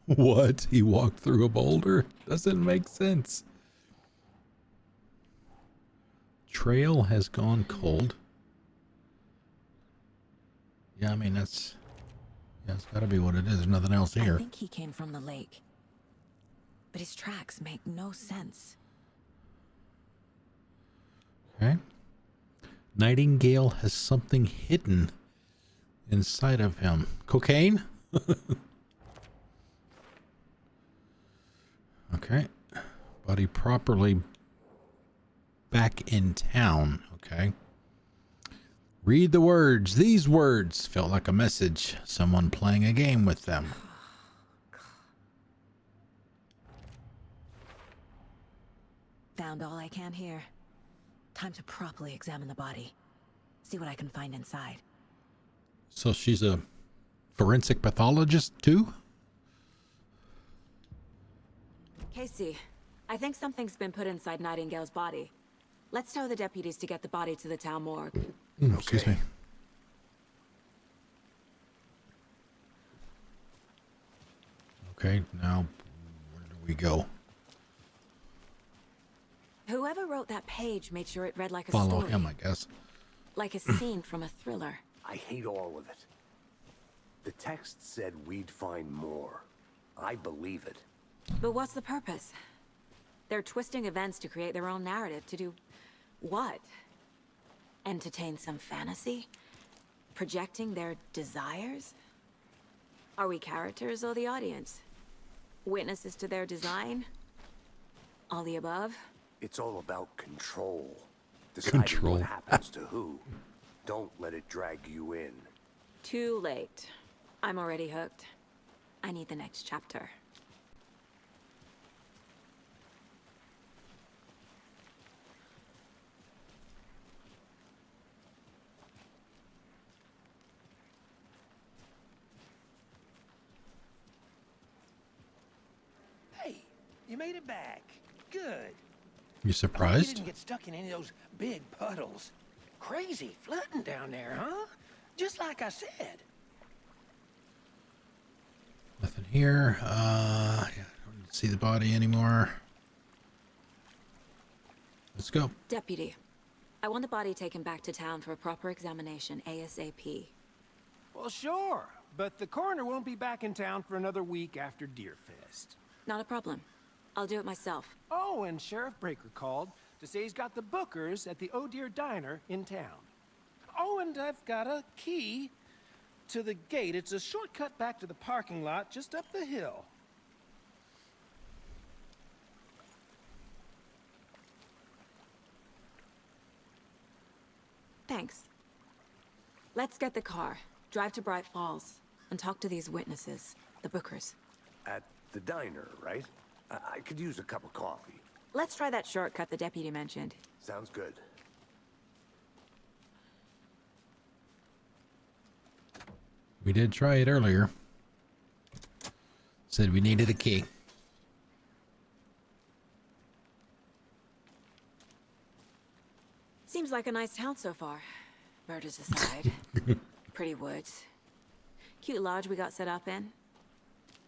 What? He walked through a boulder? Doesn't make sense. Trail has gone cold. Yeah, I mean, that's... Yeah, it's got to be what it is. There's nothing else here. I think he came from the lake. But his tracks make no sense. Okay. Nightingale has something hidden inside of him. Cocaine? Okay. Body properly back in town. Okay. Read the words. These words felt like a message. Someone playing a game with them. Found all I can here. Time to properly examine the body. See what I can find inside. So she's a forensic pathologist too? Casey, I think something's been put inside Nightingale's body. Let's tell the deputies to get the body to the town morgue. Excuse me. Okay, now where do we go? Whoever wrote that page made sure it read like a Follow story. him, I guess. Like a scene from a thriller. I hate all of it. The text said we'd find more. I believe it. But what's the purpose? They're twisting events to create their own narrative. To do what? Entertain some fantasy? Projecting their desires? Are we characters or the audience? Witnesses to their design? All the above? It's all about control. Deciding Control. what happens to who. Don't let it drag you in. Too late. I'm already hooked. I need the next chapter. Hey, you made it back. Good. You You surprised? didn't get stuck in any of those big puddles. Crazy flooding down there, huh? Just like I said. Nothing here. Yeah, I don't see the body anymore. Let's go. Deputy, I want the body taken back to town for a proper examination ASAP. Well, sure. But the coroner won't be back in town for another week after Deerfest. Not a problem. I'll do it myself. Oh, and Sheriff Breaker called to say he's got the bookers at the Oh Dear Diner in town. Oh, and I've got a key to the gate. It's a shortcut back to the parking lot just up the hill. Thanks. Let's get the car, drive to Bright Falls, and talk to these witnesses, the bookers. At the diner, right? I could use a cup of coffee. Let's try that shortcut the deputy mentioned. Sounds good. We did try it earlier. Said we needed a key. Seems like a nice town so far. Murders aside. Pretty woods. Cute lodge we got set up in.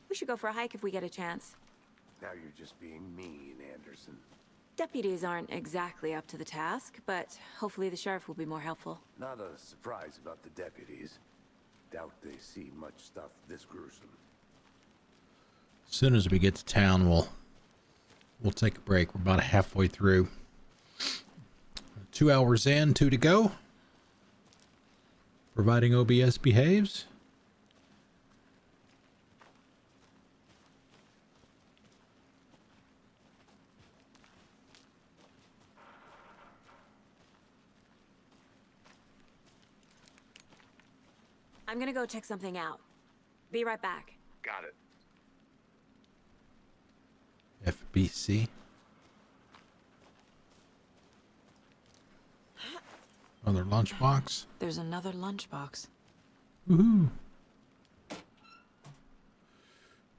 We should go for a hike if we get a chance. Now you're just being mean, Anderson. Deputies aren't exactly up to the task, but hopefully the sheriff will be more helpful. Not a surprise about the deputies. Doubt they see much stuff this gruesome. As soon as we get to town, we'll take a break. We're about halfway through. 2 hours in, 2 to go. Providing OBS behaves. I'm gonna go check something out. Be right back. Got it. FBC. Another lunchbox. There's another lunchbox. Woohoo.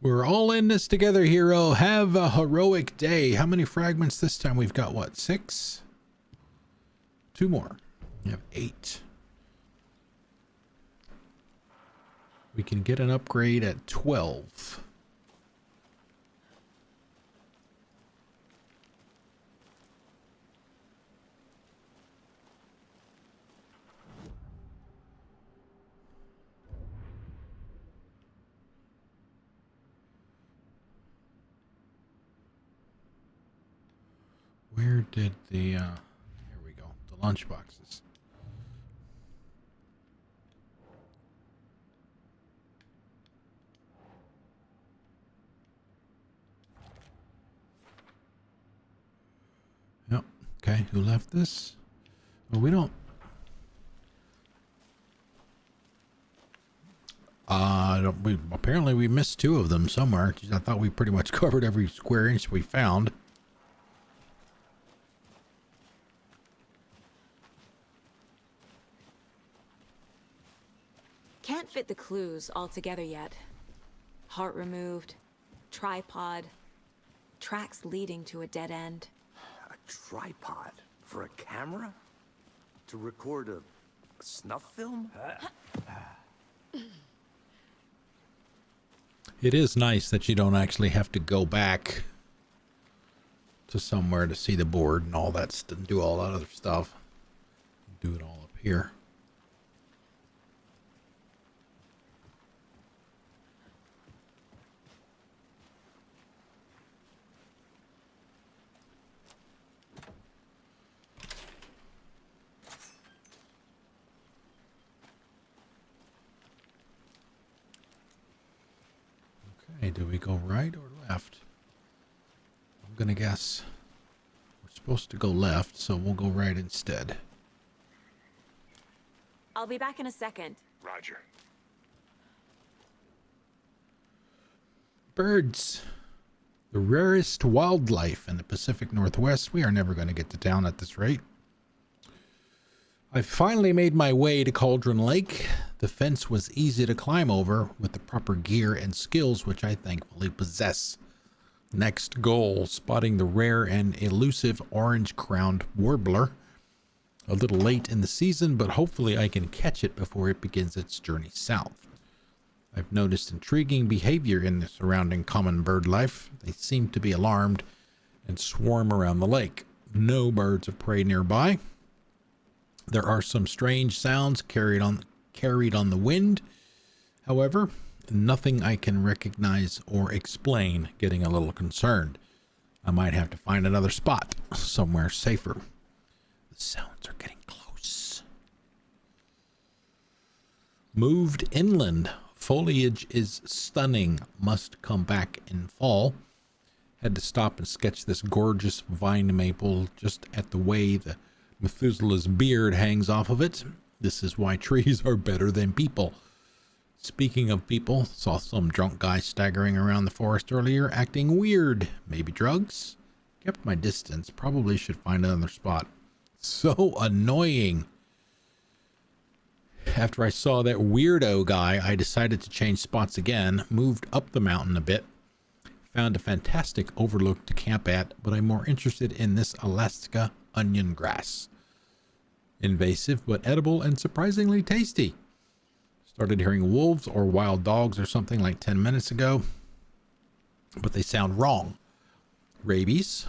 We're all in this together, hero. Have a heroic day. How many fragments this time? We've got what? 6? 2 more. We have 8. We can get an upgrade at 12. Where did the, here we go, the lunch boxes. Yep. Okay, who left this? Well, we don't. Apparently we missed two of them somewhere. Jeez, I thought we pretty much covered every square inch we found. Can't fit the clues all together yet. Heart removed, tripod, tracks leading to a dead end. A tripod? For a camera? To record a snuff film? It is nice that you don't actually have to go back to somewhere to see the board and all that and do all that other stuff. Do it all up here. Okay, do we go right or left? I'm gonna guess we're supposed to go left, so we'll go right instead. I'll be back in a second. Roger. Birds. The rarest wildlife in the Pacific Northwest. We are never going to get to town at this rate. I finally made my way to Cauldron Lake. The fence was easy to climb over with the proper gear and skills, which I thankfully possess. Next goal, spotting the rare and elusive orange-crowned warbler. A little late in the season, but hopefully I can catch it before it begins its journey south. I've noticed intriguing behavior in the surrounding common bird life. They seem to be alarmed and swarm around the lake. No birds of prey nearby. There are some strange sounds carried on the wind. However, nothing I can recognize or explain, getting a little concerned. I might have to find another spot, somewhere safer. The sounds are getting close. Moved inland. Foliage is stunning. Must come back in fall. Had to stop and sketch this gorgeous vine maple just at the way the Methuselah's beard hangs off of it. This is why trees are better than people. Speaking of people, saw some drunk guy staggering around the forest earlier, acting weird. Maybe drugs? Kept my distance. Probably should find another spot. So annoying. After I saw that weirdo guy, I decided to change spots again, moved up the mountain a bit, found a fantastic overlook to camp at, but I'm more interested in this Alaska onion grass. Invasive, but edible and surprisingly tasty. Started hearing wolves or wild dogs or something like 10 minutes ago, but they sound wrong. Rabies.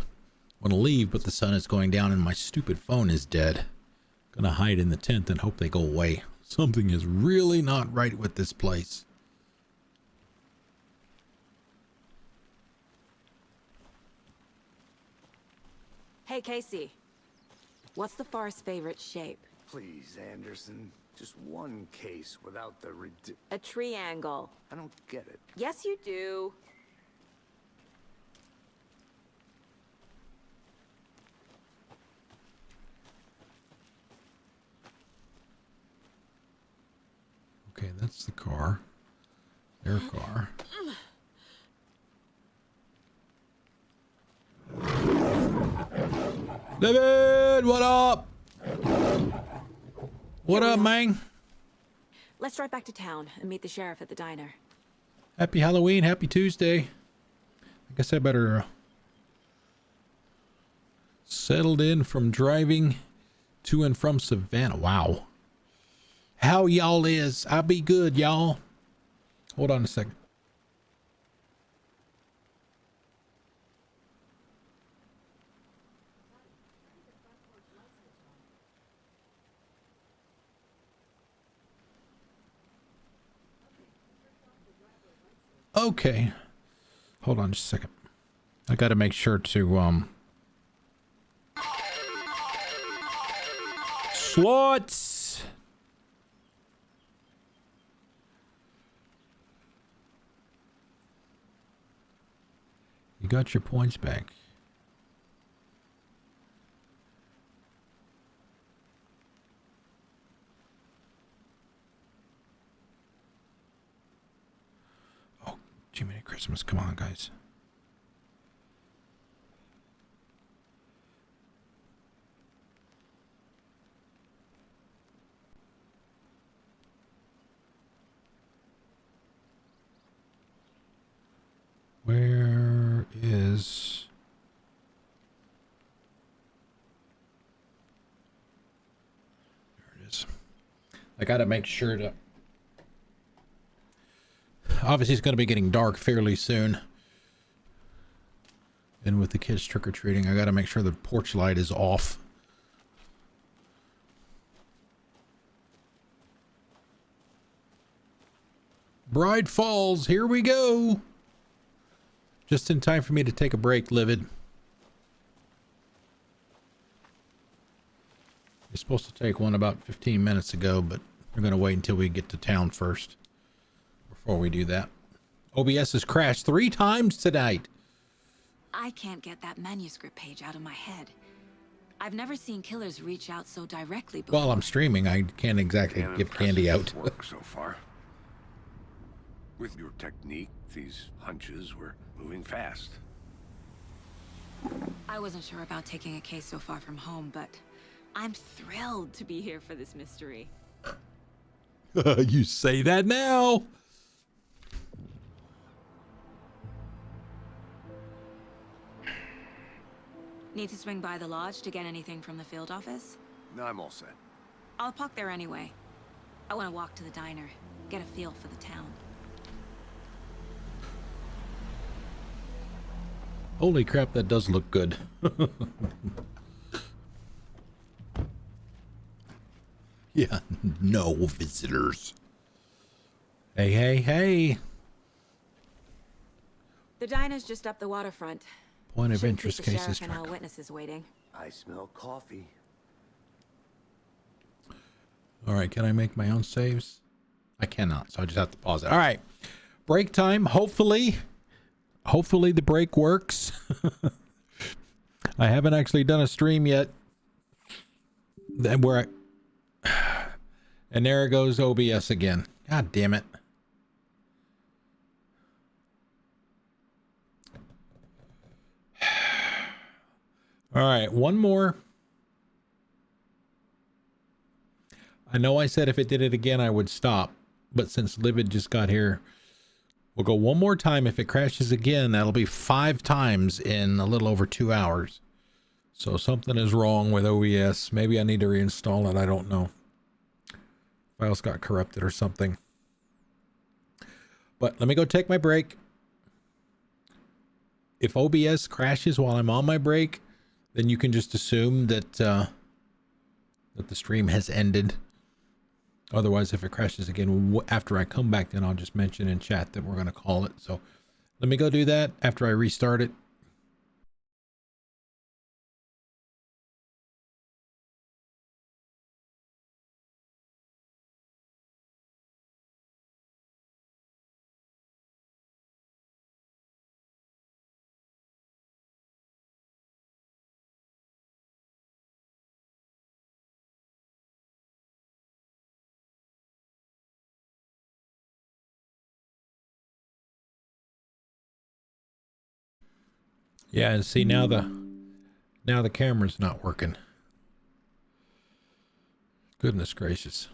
Want to leave, but the sun is going down and my stupid phone is dead. Gonna hide in the tent and hope they go away. Something is really not right with this place. Hey, Casey. What's the forest's favorite shape? Please, Anderson. Just one case without the A triangle. I don't get it. Yes, you do. Okay, that's the car. Their car. David, what up? What up, man? Let's drive back to town and meet the sheriff at the diner. Happy Halloween, happy Tuesday. I guess I better settled in from driving to and from Savannah. Wow. How y'all is? I'll be good, y'all. Hold on a second. Okay. Hold on just a second. I got to make sure to What? You got your points back. Oh, Jiminy Christmas. Come on, guys. Where is... There it is. I gotta make sure to... Obviously it's gonna be getting dark fairly soon. And with the kids trick-or-treating, I gotta make sure the porch light is off. Bride Falls, here we go! Just in time for me to take a break, Livid. You're supposed to take one about 15 minutes ago, but we're going to wait until we get to town first before we do that. OBS has crashed 3 times tonight. I can't get that manuscript page out of my head. I've never seen killers reach out so directly before. While I'm streaming, I can't exactly give candy out. Work so far. With your technique, these hunches were moving fast. I wasn't sure about taking a case so far from home, but I'm thrilled to be here for this mystery. You say that now. Need to swing by the lodge to get anything from the field office? No, I'm all set. I'll park there anyway. I want to walk to the diner, get a feel for the town. Holy crap, that does look good. Yeah, no visitors. Hey, hey, hey. The diner's just up the waterfront. Point of Shouldn't interest keep the cases sheriff and track. all witnesses waiting. I smell coffee. All right, can I make my own saves? I cannot, so I just have to pause it. All right, break time. Hopefully the break works. I haven't actually done a stream yet. And and there goes OBS again. God damn it. All right, one more. I know I said if it did it again, I would stop. But since Livid just got here, we'll go one more time. If it crashes again, that'll be 5 times in a little over 2 hours. So something is wrong with OBS. Maybe I need to reinstall it. I don't know. Files got corrupted or something. But let me go take my break. If OBS crashes while I'm on my break, then you can just assume that that the stream has ended. Otherwise, if it crashes again after I come back, then I'll just mention in chat that we're going to call it. So let me go do that after I restart it. Yeah, and see now the camera's not working. Goodness gracious.